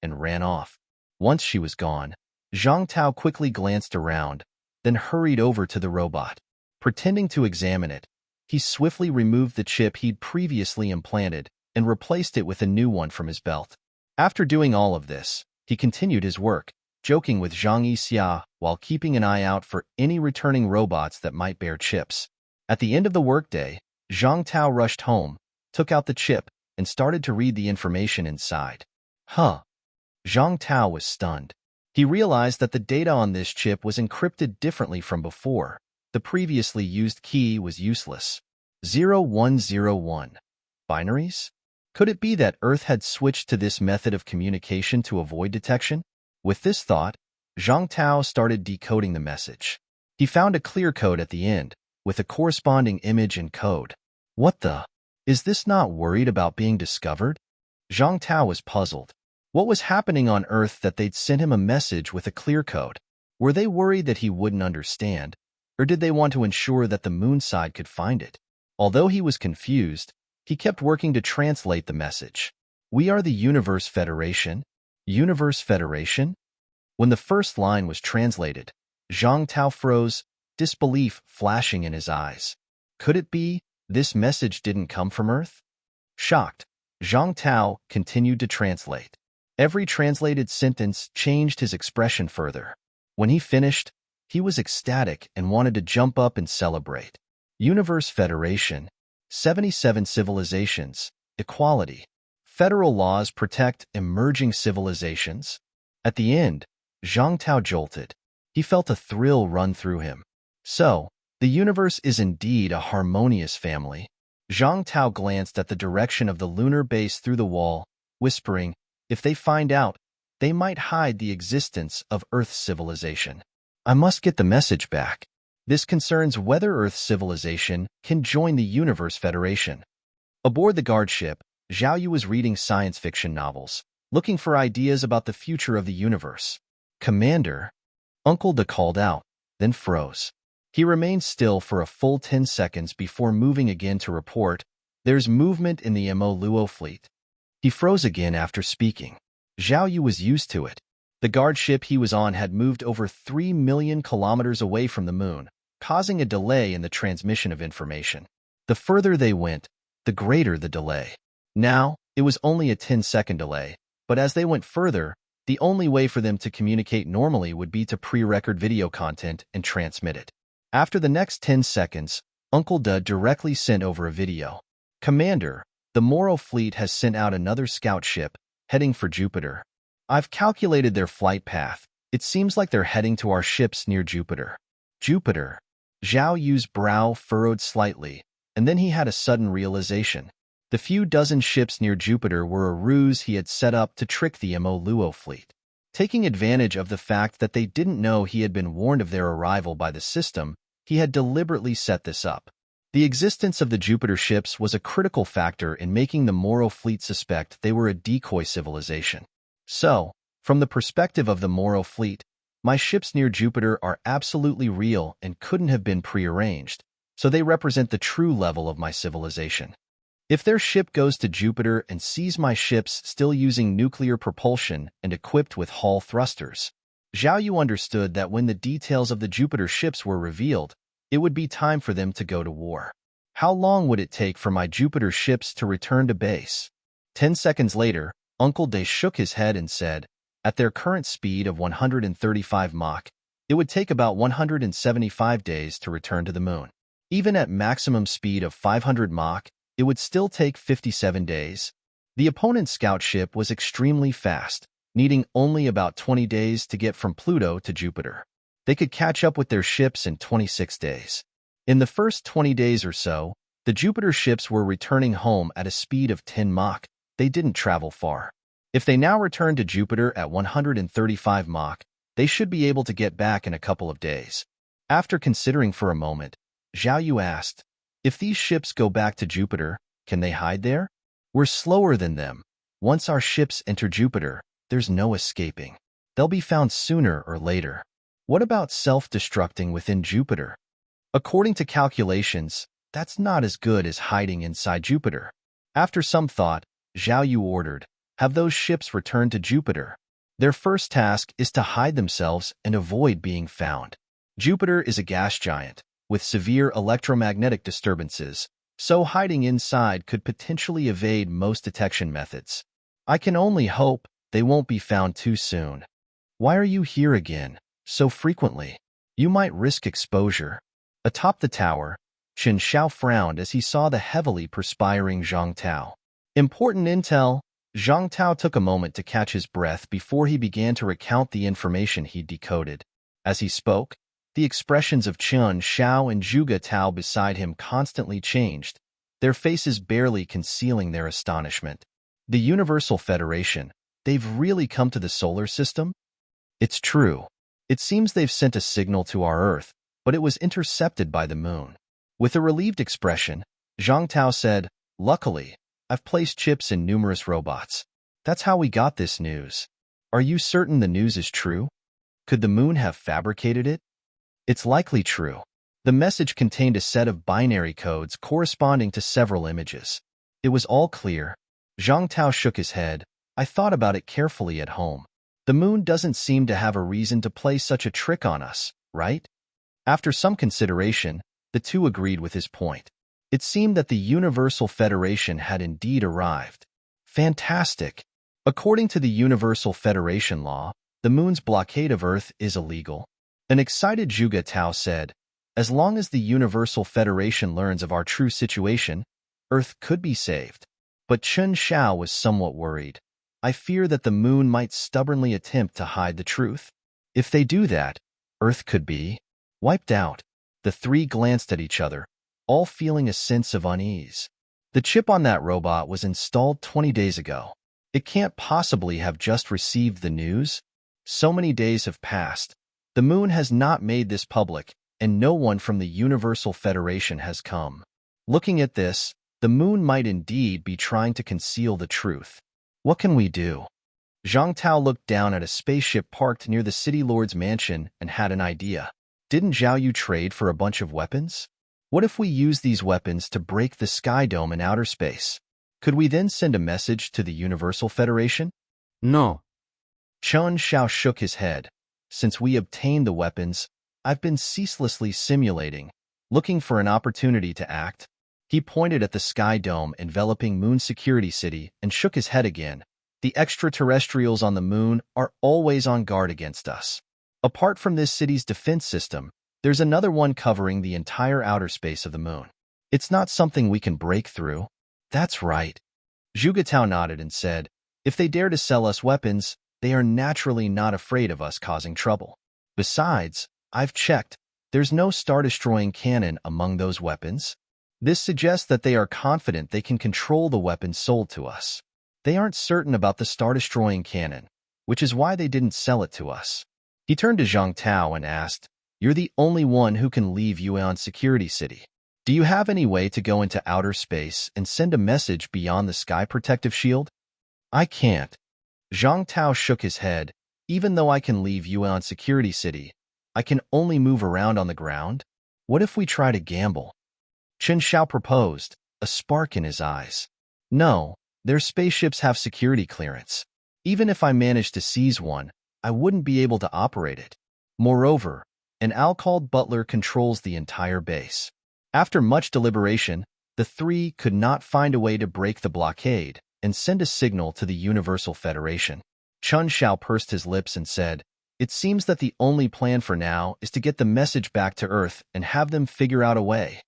and ran off. Once she was gone, Zhang Tao quickly glanced around, then hurried over to the robot. Pretending to examine it, he swiftly removed the chip he'd previously implanted and replaced it with a new one from his belt. After doing all of this, he continued his work, joking with Zhang Yixia while keeping an eye out for any returning robots that might bear chips. At the end of the workday, Zhang Tao rushed home, took out the chip, and started to read the information inside. Zhang Tao was stunned. He realized that the data on this chip was encrypted differently from before. The previously used key was useless. 0101. Binaries? Could it be that Earth had switched to this method of communication to avoid detection? With this thought, Zhang Tao started decoding the message. He found a clear code at the end, with a corresponding image and code. What the? Is this not worried about being discovered? Zhang Tao was puzzled. What was happening on Earth that they'd sent him a message with a clear code? Were they worried that he wouldn't understand, or did they want to ensure that the moon side could find it? Although he was confused, he kept working to translate the message. We are the Universe Federation. Universe Federation? When the first line was translated, Zhang Tao froze, disbelief flashing in his eyes. Could it be this message didn't come from Earth? Shocked, Zhang Tao continued to translate. Every translated sentence changed his expression further. When he finished, he was ecstatic and wanted to jump up and celebrate. Universe Federation, 77 civilizations, equality. Federal laws protect emerging civilizations. At the end, Zhang Tao jolted. He felt a thrill run through him. So, the universe is indeed a harmonious family. Zhang Tao glanced at the direction of the lunar base through the wall, whispering, if they find out, they might hide the existence of Earth's civilization. I must get the message back. This concerns whether Earth's civilization can join the Universe Federation. Aboard the guard ship, Zhao Yu was reading science fiction novels, looking for ideas about the future of the universe. Commander, Uncle De called out, then froze. He remained still for a full 10 seconds before moving again to report, there's movement in the Mo Luo fleet. He froze again after speaking. Zhao Yu was used to it. The guard ship he was on had moved over 3 million kilometers away from the moon, causing a delay in the transmission of information. The further they went, the greater the delay. Now, it was only a 10-second delay, but as they went further, the only way for them to communicate normally would be to pre-record video content and transmit it. After the next 10 seconds, Uncle De directly sent over a video. Commander, the Moro fleet has sent out another scout ship, heading for Jupiter. I've calculated their flight path. It seems like they're heading to our ships near Jupiter. Jupiter. Zhao Yu's brow furrowed slightly, and then he had a sudden realization. The few dozen ships near Jupiter were a ruse he had set up to trick the Mo Luo fleet. Taking advantage of the fact that they didn't know he had been warned of their arrival by the system, he had deliberately set this up. The existence of the Jupiter ships was a critical factor in making the Moro fleet suspect they were a decoy civilization. So, from the perspective of the Moro fleet, my ships near Jupiter are absolutely real and couldn't have been prearranged, so they represent the true level of my civilization. If their ship goes to Jupiter and sees my ships still using nuclear propulsion and equipped with Hall thrusters, Zhao Yu understood that when the details of the Jupiter ships were revealed, it would be time for them to go to war. How long would it take for my Jupiter ships to return to base? 10 seconds later, Uncle De shook his head and said, at their current speed of 135 Mach, it would take about 175 days to return to the moon. Even at maximum speed of 500 Mach, it would still take 57 days. The opponent's scout ship was extremely fast, needing only about 20 days to get from Pluto to Jupiter. They could catch up with their ships in 26 days. In the first 20 days or so, the Jupiter ships were returning home at a speed of 10 Mach. They didn't travel far. If they now return to Jupiter at 135 Mach, they should be able to get back in a couple of days. After considering for a moment, Zhao Yu asked, if these ships go back to Jupiter, can they hide there? We're slower than them. Once our ships enter Jupiter, there's no escaping. They'll be found sooner or later. What about self-destructing within Jupiter? According to calculations, that's not as good as hiding inside Jupiter. After some thought, Zhao Yu ordered, have those ships return to Jupiter. Their first task is to hide themselves and avoid being found. Jupiter is a gas giant, with severe electromagnetic disturbances, so hiding inside could potentially evade most detection methods. I can only hope they won't be found too soon. Why are you here again, so frequently? You might risk exposure. Atop the tower, Chen Xiao frowned as he saw the heavily perspiring Zhang Tao. Important intel. Zhang Tao took a moment to catch his breath before he began to recount the information he'd decoded. As he spoke, the expressions of Chen Xiao and Zhuge Tao beside him constantly changed, their faces barely concealing their astonishment. The Universal Federation, they've really come to the solar system? It's true. It seems they've sent a signal to our Earth, but it was intercepted by the moon. With a relieved expression, Zhang Tao said, luckily, I've placed chips in numerous robots. That's how we got this news. Are you certain the news is true? Could the moon have fabricated it? It's likely true. The message contained a set of binary codes corresponding to several images. It was all clear. Zhang Tao shook his head. I thought about it carefully at home. The moon doesn't seem to have a reason to play such a trick on us, right? After some consideration, the two agreed with his point. It seemed that the Universal Federation had indeed arrived. Fantastic! According to the Universal Federation law, the moon's blockade of Earth is illegal. An excited Zhuge Tao said, as long as the Universal Federation learns of our true situation, Earth could be saved. But Chen Xiao was somewhat worried. I fear that the moon might stubbornly attempt to hide the truth. If they do that, Earth could be wiped out. The three glanced at each other, all feeling a sense of unease. The chip on that robot was installed 20 days ago. It can't possibly have just received the news. So many days have passed. The moon has not made this public, and no one from the Universal Federation has come. Looking at this, the moon might indeed be trying to conceal the truth. What can we do? Zhang Tao looked down at a spaceship parked near the city lord's mansion and had an idea. Didn't Zhao Yu trade for a bunch of weapons? What if we use these weapons to break the sky dome in outer space? Could we then send a message to the Universal Federation? No. Chen Xiao shook his head. Since we obtained the weapons, I've been ceaselessly simulating, looking for an opportunity to act. He pointed at the sky dome enveloping Moon Security City and shook his head again. The extraterrestrials on the moon are always on guard against us. Apart from this city's defense system, there's another one covering the entire outer space of the moon. It's not something we can break through. That's right. Zhuge Tao nodded and said, if they dare to sell us weapons, they are naturally not afraid of us causing trouble. Besides, I've checked, there's no star-destroying cannon among those weapons. This suggests that they are confident they can control the weapons sold to us. They aren't certain about the star-destroying cannon, which is why they didn't sell it to us. He turned to Zhang Tao and asked, you're the only one who can leave Yuan Security City. Do you have any way to go into outer space and send a message beyond the sky protective shield? I can't. Zhang Tao shook his head. Even though I can leave Yuan Security City, I can only move around on the ground. What if we try to gamble? Chen Xiao proposed, a spark in his eyes. No, their spaceships have security clearance. Even if I managed to seize one, I wouldn't be able to operate it. Moreover, an owl called Butler controls the entire base. After much deliberation, the three could not find a way to break the blockade and send a signal to the Universal Federation. Chen Xiao pursed his lips and said, it seems that the only plan for now is to get the message back to Earth and have them figure out a way.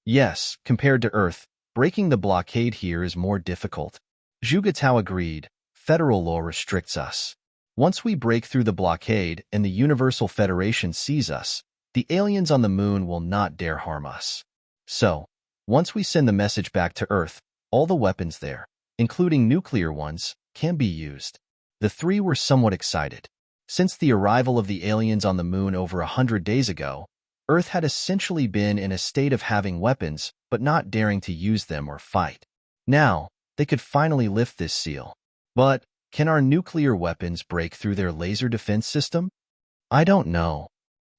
Yes, compared to Earth, breaking the blockade here is more difficult. Zhuge Tao agreed. Federal law restricts us. Once we break through the blockade and the Universal Federation sees us, the aliens on the moon will not dare harm us. So, once we send the message back to Earth, all the weapons there, including nuclear ones, can be used. The three were somewhat excited. Since the arrival of the aliens on the moon over 100 days ago, Earth had essentially been in a state of having weapons but not daring to use them or fight. Now, they could finally lift this seal. But, can our nuclear weapons break through their laser defense system? I don't know.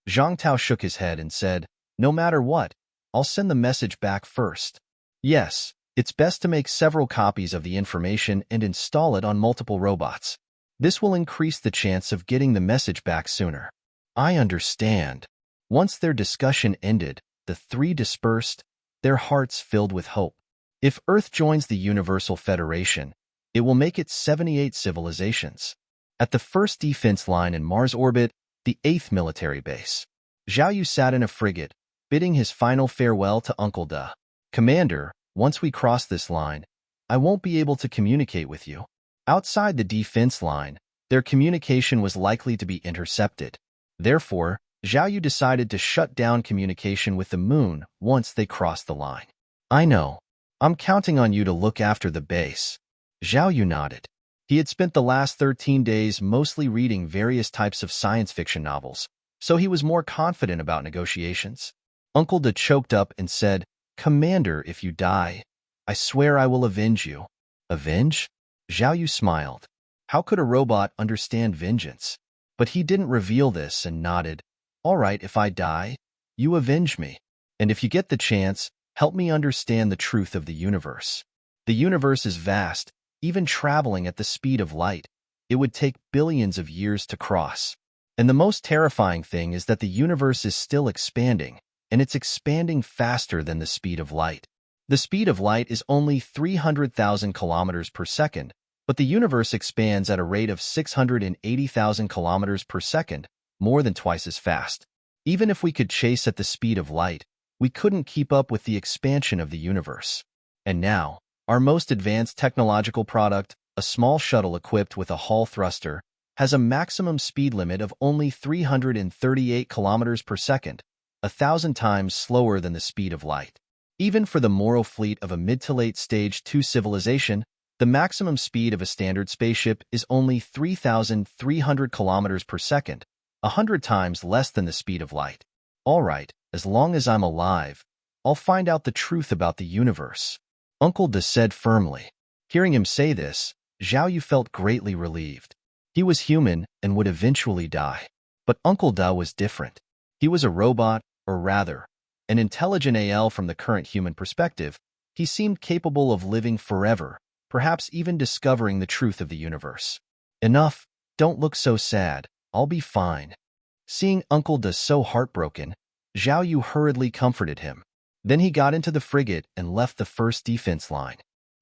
Zhang Tao shook his head and said, no matter what, I'll send the message back first. Yes, it's best to make several copies of the information and install it on multiple robots. This will increase the chance of getting the message back sooner. I understand. Once their discussion ended, the three dispersed, their hearts filled with hope. If Earth joins the Universal Federation, it will make it 78 civilizations. At the first defense line in Mars orbit, the 8th military base. Zhao Yu sat in a frigate, bidding his final farewell to Uncle Da. Commander, once we cross this line, I won't be able to communicate with you. Outside the defense line, their communication was likely to be intercepted. Therefore, Zhao Yu decided to shut down communication with the moon once they crossed the line. I know. I'm counting on you to look after the base. Zhao Yu nodded. He had spent the last 13 days mostly reading various types of science fiction novels, so he was more confident about negotiations. Uncle Da choked up and said, Commander, if you die, I swear I will avenge you. Avenge? Zhao Yu smiled. How could a robot understand vengeance? But he didn't reveal this and nodded. All right, if I die, you avenge me. And if you get the chance, help me understand the truth of the universe. The universe is vast. even traveling at the speed of light, it would take billions of years to cross. And the most terrifying thing is that the universe is still expanding, and it's expanding faster than the speed of light. The speed of light is only 300,000 kilometers per second, but the universe expands at a rate of 680,000 kilometers per second, more than twice as fast. Even if we could chase at the speed of light, we couldn't keep up with the expansion of the universe. And now, our most advanced technological product, a small shuttle equipped with a Hall thruster, has a maximum speed limit of only 338 kilometers per second, 1,000 times slower than the speed of light. Even for the Moro fleet of a mid to late stage 2 civilization, the maximum speed of a standard spaceship is only 3,300 kilometers per second, 100 times less than the speed of light. All right, as long as I'm alive, I'll find out the truth about the universe, Uncle De said firmly. Hearing him say this, Zhao Yu felt greatly relieved. He was human and would eventually die. But Uncle De was different. He was a robot, or rather, an intelligent AL from the current human perspective. He seemed capable of living forever, perhaps even discovering the truth of the universe. Enough, don't look so sad, I'll be fine. Seeing Uncle De so heartbroken, Zhao Yu hurriedly comforted him. Then he got into the frigate and left the first defense line.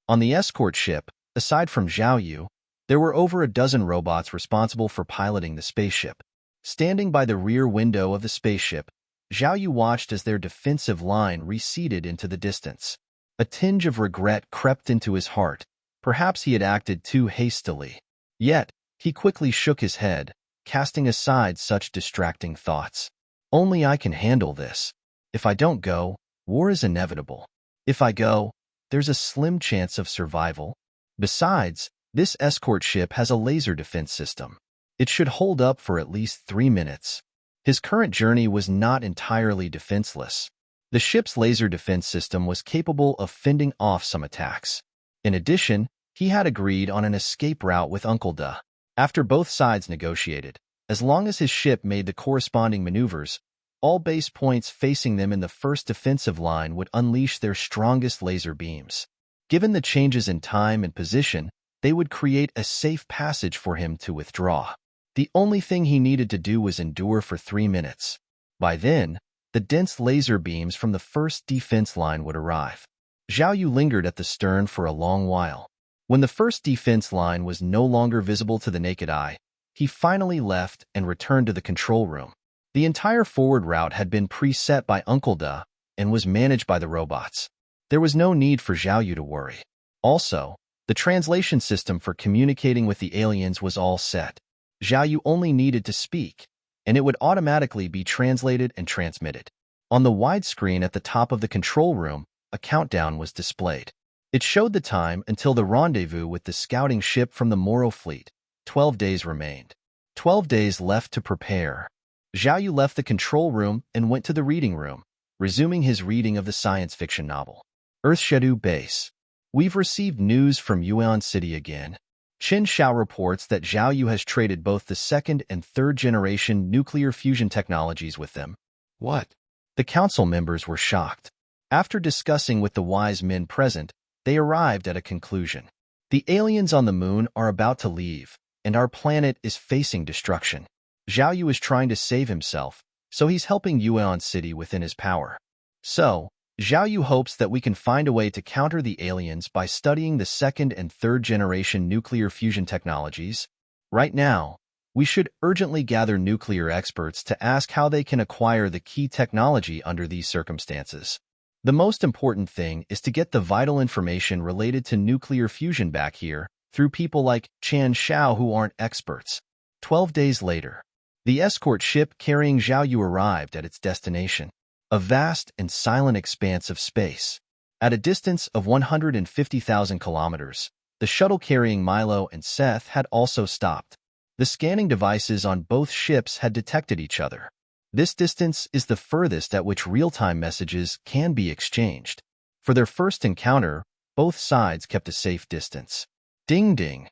On the escort ship, aside from Zhao Yu, there were over a dozen robots responsible for piloting the spaceship. Standing by the rear window of the spaceship, Zhao Yu watched as their defensive line receded into the distance. A tinge of regret crept into his heart. Perhaps he had acted too hastily. Yet, he quickly shook his head, casting aside such distracting thoughts. Only I can handle this. If I don't go, war is inevitable. If I go, there's a slim chance of survival. Besides, this escort ship has a laser defense system. It should hold up for at least 3 minutes. His current journey was not entirely defenseless. The ship's laser defense system was capable of fending off some attacks. In addition, he had agreed on an escape route with Uncle De. After both sides negotiated, as long as his ship made the corresponding maneuvers, all base points facing them in the first defensive line would unleash their strongest laser beams. Given the changes in time and position, they would create a safe passage for him to withdraw. The only thing he needed to do was endure for 3 minutes. By then, the dense laser beams from the first defense line would arrive. Zhao Yu lingered at the stern for a long while. When the first defense line was no longer visible to the naked eye, he finally left and returned to the control room. The entire forward route had been preset by Uncle De and was managed by the robots. There was no need for Zhao Yu to worry. Also, the translation system for communicating with the aliens was all set. Zhao Yu only needed to speak, and it would automatically be translated and transmitted. On the widescreen at the top of the control room, a countdown was displayed. It showed the time until the rendezvous with the scouting ship from the Moro fleet. 12 days remained. 12 days left to prepare. Zhao Yu left the control room and went to the reading room, resuming his reading of the science fiction novel. Earthshadow Base. We've received news from Yuan City again. Chen Xiao reports that Zhao Yu has traded both the second and third generation nuclear fusion technologies with them. What? The council members were shocked. After discussing with the wise men present, they arrived at a conclusion. The aliens on the moon are about to leave, and our planet is facing destruction. Zhao Yu is trying to save himself, so he's helping Yuan City within his power. So, Zhao Yu hopes that we can find a way to counter the aliens by studying the second and third generation nuclear fusion technologies. Right now, we should urgently gather nuclear experts to ask how they can acquire the key technology under these circumstances. The most important thing is to get the vital information related to nuclear fusion back here through people like Chan Xiao who aren't experts. 12 days later, the escort ship carrying Zhao Yu arrived at its destination. A vast and silent expanse of space. At a distance of 150,000 kilometers, the shuttle carrying Milo and Seth had also stopped. The scanning devices on both ships had detected each other. This distance is the furthest at which real-time messages can be exchanged. For their first encounter, both sides kept a safe distance. Ding ding.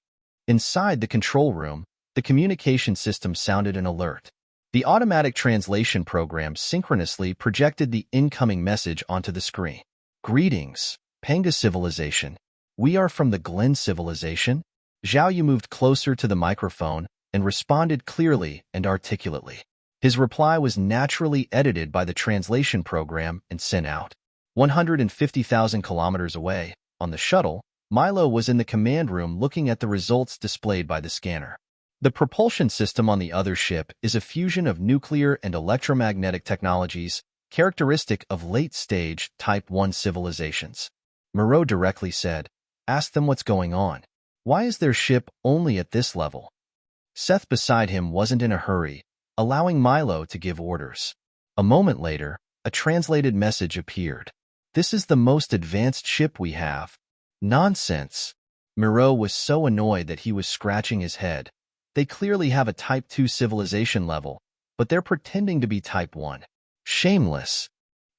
Inside the control room, the communication system sounded an alert. The automatic translation program synchronously projected the incoming message onto the screen. Greetings, Panga Civilization. We are from the Glen civilization. Zhao Yu moved closer to the microphone and responded clearly and articulately. His reply was naturally edited by the translation program and sent out. 150,000 kilometers away, on the shuttle, Milo was in the command room looking at the results displayed by the scanner. The propulsion system on the other ship is a fusion of nuclear and electromagnetic technologies, characteristic of late-stage Type 1 civilizations. Moreau directly said, "Ask them what's going on. Why is their ship only at this level?" Seth beside him wasn't in a hurry, allowing Milo to give orders. A moment later, a translated message appeared. "This is the most advanced ship we have." Nonsense. Moreau was so annoyed that he was scratching his head. They clearly have a Type 2 civilization level, but they're pretending to be Type 1. Shameless.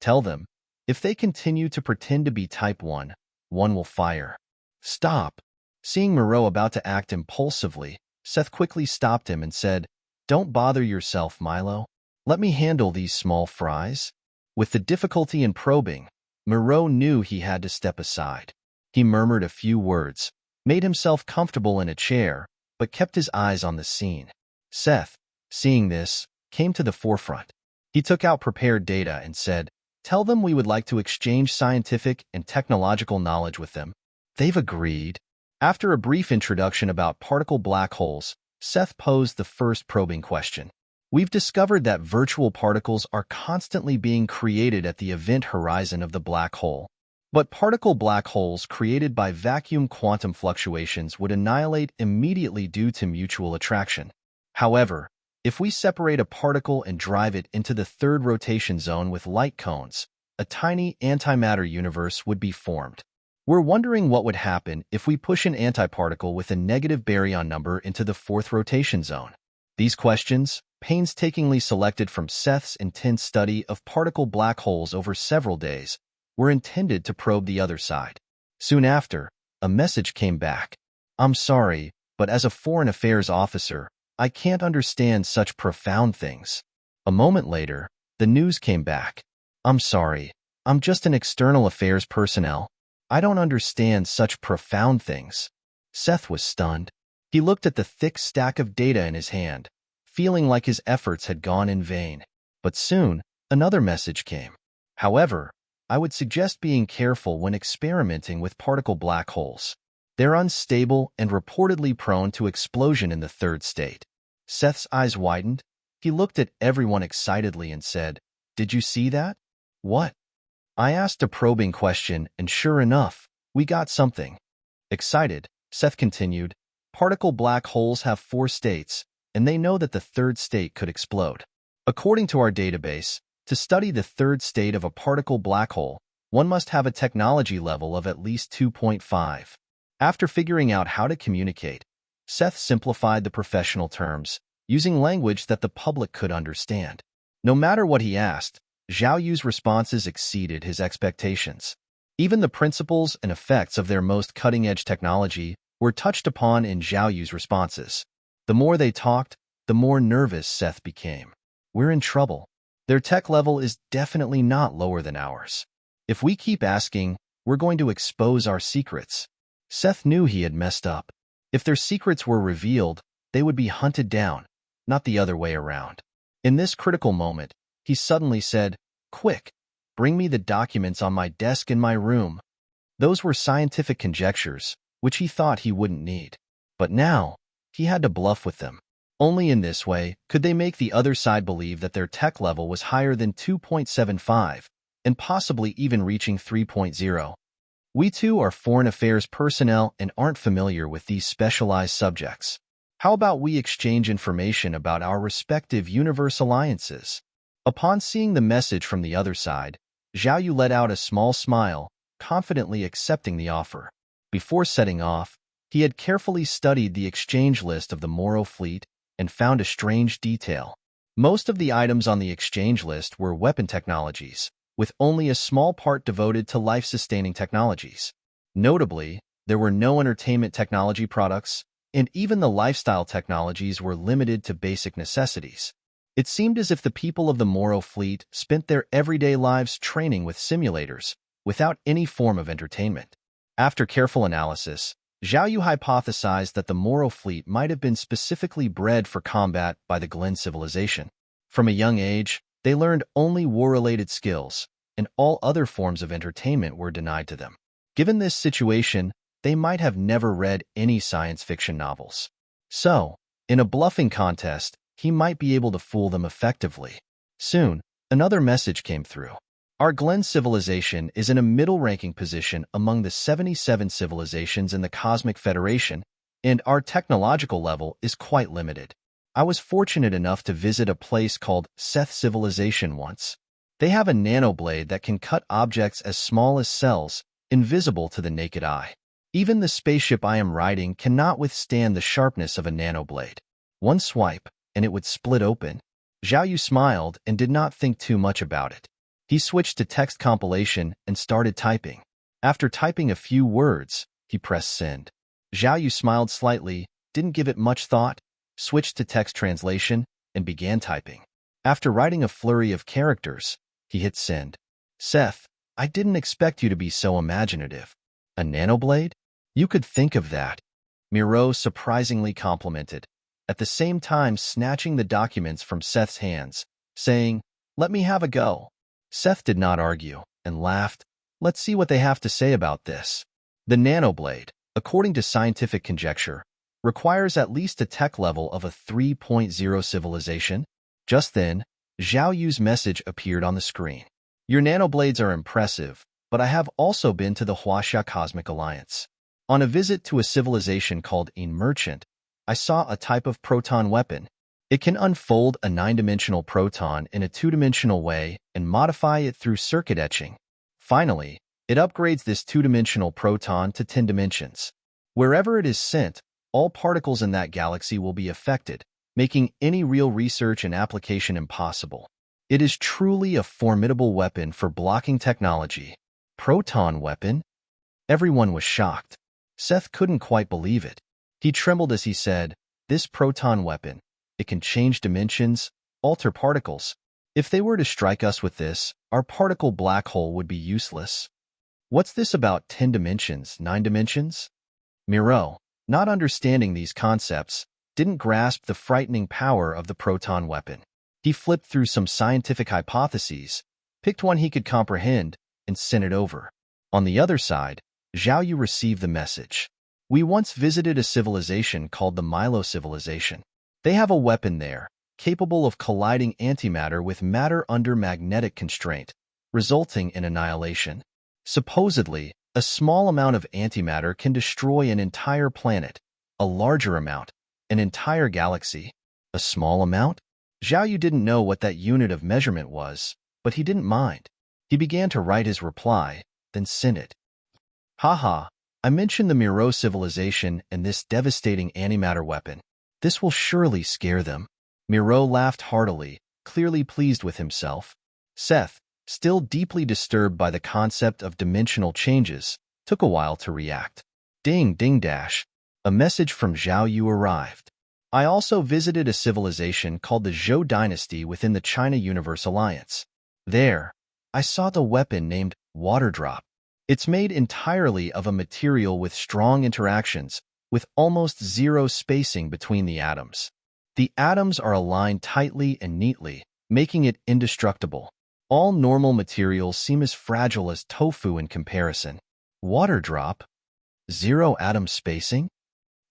Tell them, if they continue to pretend to be Type 1, one will fire. Stop. Seeing Moreau about to act impulsively, Seth quickly stopped him and said, "Don't bother yourself, Milo. Let me handle these small fries." With the difficulty in probing, Moreau knew he had to step aside. He murmured a few words, made himself comfortable in a chair, but kept his eyes on the scene. Seth, seeing this, came to the forefront. He took out prepared data and said, "Tell them we would like to exchange scientific and technological knowledge with them." They've agreed. After a brief introduction about particle black holes, Seth posed the first probing question. "We've discovered that virtual particles are constantly being created at the event horizon of the black hole. But particle black holes created by vacuum quantum fluctuations would annihilate immediately due to mutual attraction. However, if we separate a particle and drive it into the third rotation zone with light cones, a tiny antimatter universe would be formed. We're wondering what would happen if we push an antiparticle with a negative baryon number into the fourth rotation zone." These questions, painstakingly selected from Seth's intense study of particle black holes over several days, were intended to probe the other side. Soon after, a message came back. "I'm sorry, but as a foreign affairs officer, I can't understand such profound things." A moment later, the news came back. "I'm sorry, I'm just an external affairs personnel. I don't understand such profound things." Seth was stunned. He looked at the thick stack of data in his hand, feeling like his efforts had gone in vain. But soon, another message came. "However, I would suggest being careful when experimenting with particle black holes. They're unstable and reportedly prone to explosion in the third state." Seth's eyes widened. He looked at everyone excitedly and said, "Did you see that?" "What?" I asked a probing question, and sure enough, we got something. Excited, Seth continued, "Particle black holes have 4 states, and they know that the third state could explode. According to our database, to study the third state of a particle black hole, one must have a technology level of at least 2.5. After figuring out how to communicate, Seth simplified the professional terms, using language that the public could understand. No matter what he asked, Zhao Yu's responses exceeded his expectations. Even the principles and effects of their most cutting-edge technology were touched upon in Zhao Yu's responses. The more they talked, the more nervous Seth became. "We're in trouble. Their tech level is definitely not lower than ours. If we keep asking, we're going to expose our secrets." Seth knew he had messed up. If their secrets were revealed, they would be hunted down, not the other way around. In this critical moment, he suddenly said, "Quick, bring me the documents on my desk in my room." Those were scientific conjectures, which he thought he wouldn't need. But now, he had to bluff with them. Only in this way could they make the other side believe that their tech level was higher than 2.75, and possibly even reaching 3.0. "We too are foreign affairs personnel and aren't familiar with these specialized subjects. How about we exchange information about our respective universe alliances?" Upon seeing the message from the other side, Zhao Yu let out a small smile, confidently accepting the offer. Before setting off, he had carefully studied the exchange list of the Moro fleet and found a strange detail. Most of the items on the exchange list were weapon technologies, with only a small part devoted to life-sustaining technologies. Notably, there were no entertainment technology products, and even the lifestyle technologies were limited to basic necessities. It seemed as if the people of the Moro fleet spent their everyday lives training with simulators, without any form of entertainment. After careful analysis, Zhao Yu hypothesized that the Moro fleet might have been specifically bred for combat by the Glen civilization. From a young age, they learned only war-related skills, and all other forms of entertainment were denied to them. Given this situation, they might have never read any science fiction novels. So, in a bluffing contest, he might be able to fool them effectively. Soon, another message came through. Our Glen civilization is in a middle-ranking position among the 77 civilizations in the Cosmic Federation, and our technological level is quite limited. I was fortunate enough to visit a place called Seth Civilization once. They have a nanoblade that can cut objects as small as cells, invisible to the naked eye. Even the spaceship I am riding cannot withstand the sharpness of a nanoblade. One swipe, and it would split open. Zhao Yu smiled and did not think too much about it. He switched to text compilation and started typing. After typing a few words, he pressed send. Zhao Yu smiled slightly, didn't give it much thought, switched to text translation, and began typing. After writing a flurry of characters, he hit send. Seth, I didn't expect you to be so imaginative. A nanoblade? You could think of that. Miro surprisingly complimented, at the same time snatching the documents from Seth's hands, saying, "Let me have a go." Seth did not argue, and laughed. Let's see what they have to say about this. The nanoblade, according to scientific conjecture, requires at least a tech level of a 3.0 civilization. Just then, Zhao Yu's message appeared on the screen. Your nanoblades are impressive, but I have also been to the Huaxia Cosmic Alliance. On a visit to a civilization called Ein Merchant, I saw a type of proton weapon. It can unfold a 9-dimensional proton in a 2-dimensional way and modify it through circuit etching. Finally, it upgrades this 2-dimensional proton to 10 dimensions. Wherever it is sent, all particles in that galaxy will be affected, making any real research and application impossible. It is truly a formidable weapon for blocking technology. Proton weapon? Everyone was shocked. Seth couldn't quite believe it. He trembled as he said, "This proton weapon, it can change dimensions, alter particles. If they were to strike us with this, our particle black hole would be useless." What's this about 10 dimensions, 9 dimensions? Miro, not understanding these concepts, didn't grasp the frightening power of the proton weapon. He flipped through some scientific hypotheses, picked one he could comprehend, and sent it over. On the other side, Zhao Yu received the message. We once visited a civilization called the Milo civilization. They have a weapon there, capable of colliding antimatter with matter under magnetic constraint, resulting in annihilation. Supposedly, a small amount of antimatter can destroy an entire planet, a larger amount, an entire galaxy. A small amount? Zhao Yu didn't know what that unit of measurement was, but he didn't mind. He began to write his reply, then sent it. Haha, I mentioned the Miro civilization and this devastating antimatter weapon. This will surely scare them. Miro laughed heartily, clearly pleased with himself. Seth, still deeply disturbed by the concept of dimensional changes, took a while to react. Ding ding dash. A message from Zhao Yu arrived. I also visited a civilization called the Zhou Dynasty within the China Universe Alliance. There, I saw the weapon named Water Drop. It's made entirely of a material with strong interactions, with almost zero spacing between the atoms. The atoms are aligned tightly and neatly, making it indestructible. All normal materials seem as fragile as tofu in comparison. Water drop? Zero atom spacing?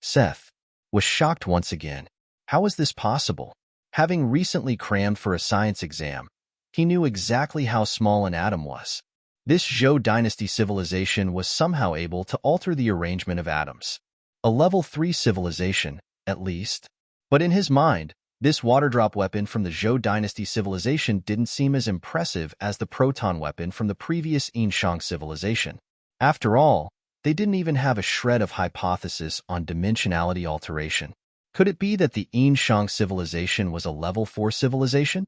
Seth was shocked once again. How is this possible? Having recently crammed for a science exam, he knew exactly how small an atom was. This Zhou Dynasty civilization was somehow able to alter the arrangement of atoms. A level 3 civilization, at least. But in his mind, this water drop weapon from the Zhou Dynasty civilization didn't seem as impressive as the proton weapon from the previous Yinshang civilization. After all, they didn't even have a shred of hypothesis on dimensionality alteration. Could it be that the Yinshang civilization was a level 4 civilization?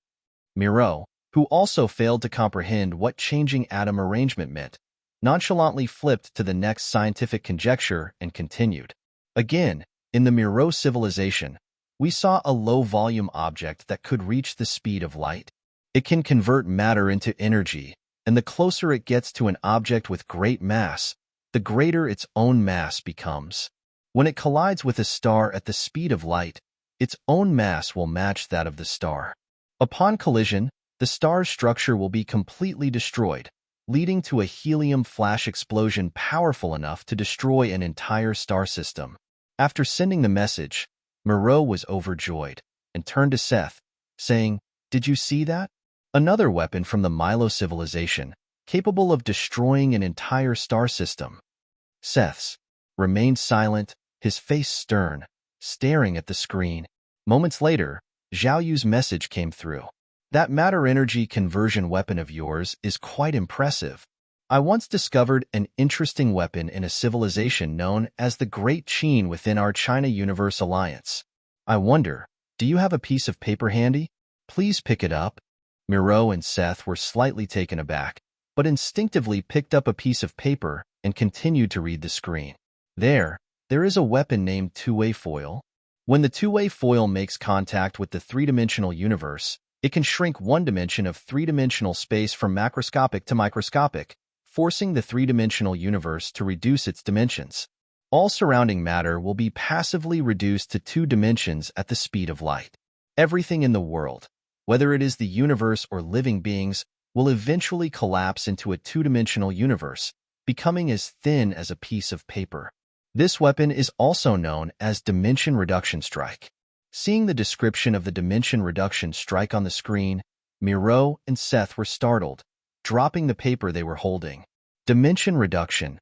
Miro, who also failed to comprehend what changing atom arrangement meant, nonchalantly flipped to the next scientific conjecture and continued. Again, in the Miro civilization, we saw a low-volume object that could reach the speed of light. It can convert matter into energy, and the closer it gets to an object with great mass, the greater its own mass becomes. When it collides with a star at the speed of light, its own mass will match that of the star. Upon collision, the star's structure will be completely destroyed, leading to a helium flash explosion powerful enough to destroy an entire star system. After sending the message, Moreau was overjoyed and turned to Seth, saying, "Did you see that? Another weapon from the Milo civilization, capable of destroying an entire star system." Seth remained silent, his face stern, staring at the screen. Moments later, Zhao Yu's message came through. "That matter-energy conversion weapon of yours is quite impressive. I once discovered an interesting weapon in a civilization known as the Great Qin within our China Universe Alliance. I wonder, do you have a piece of paper handy? Please pick it up." Moreau and Seth were slightly taken aback, but instinctively picked up a piece of paper and continued to read the screen. There is a weapon named two-way foil. When the two-way foil makes contact with the three-dimensional universe, it can shrink one dimension of three-dimensional space from macroscopic to microscopic, forcing the three-dimensional universe to reduce its dimensions. All surrounding matter will be passively reduced to 2 dimensions at the speed of light. Everything in the world, whether it is the universe or living beings, will eventually collapse into a 2-dimensional universe, becoming as thin as a piece of paper. This weapon is also known as Dimension Reduction Strike. Seeing the description of the Dimension Reduction Strike on the screen, Moreau and Seth were startled, dropping the paper they were holding. Dimension reduction.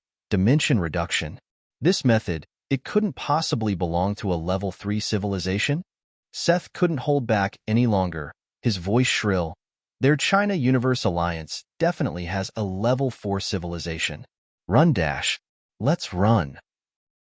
This method, it couldn't possibly belong to a level 3 civilization? Seth couldn't hold back any longer, his voice shrill. Their China Universe Alliance definitely has a level 4 civilization. Run dash. Let's run.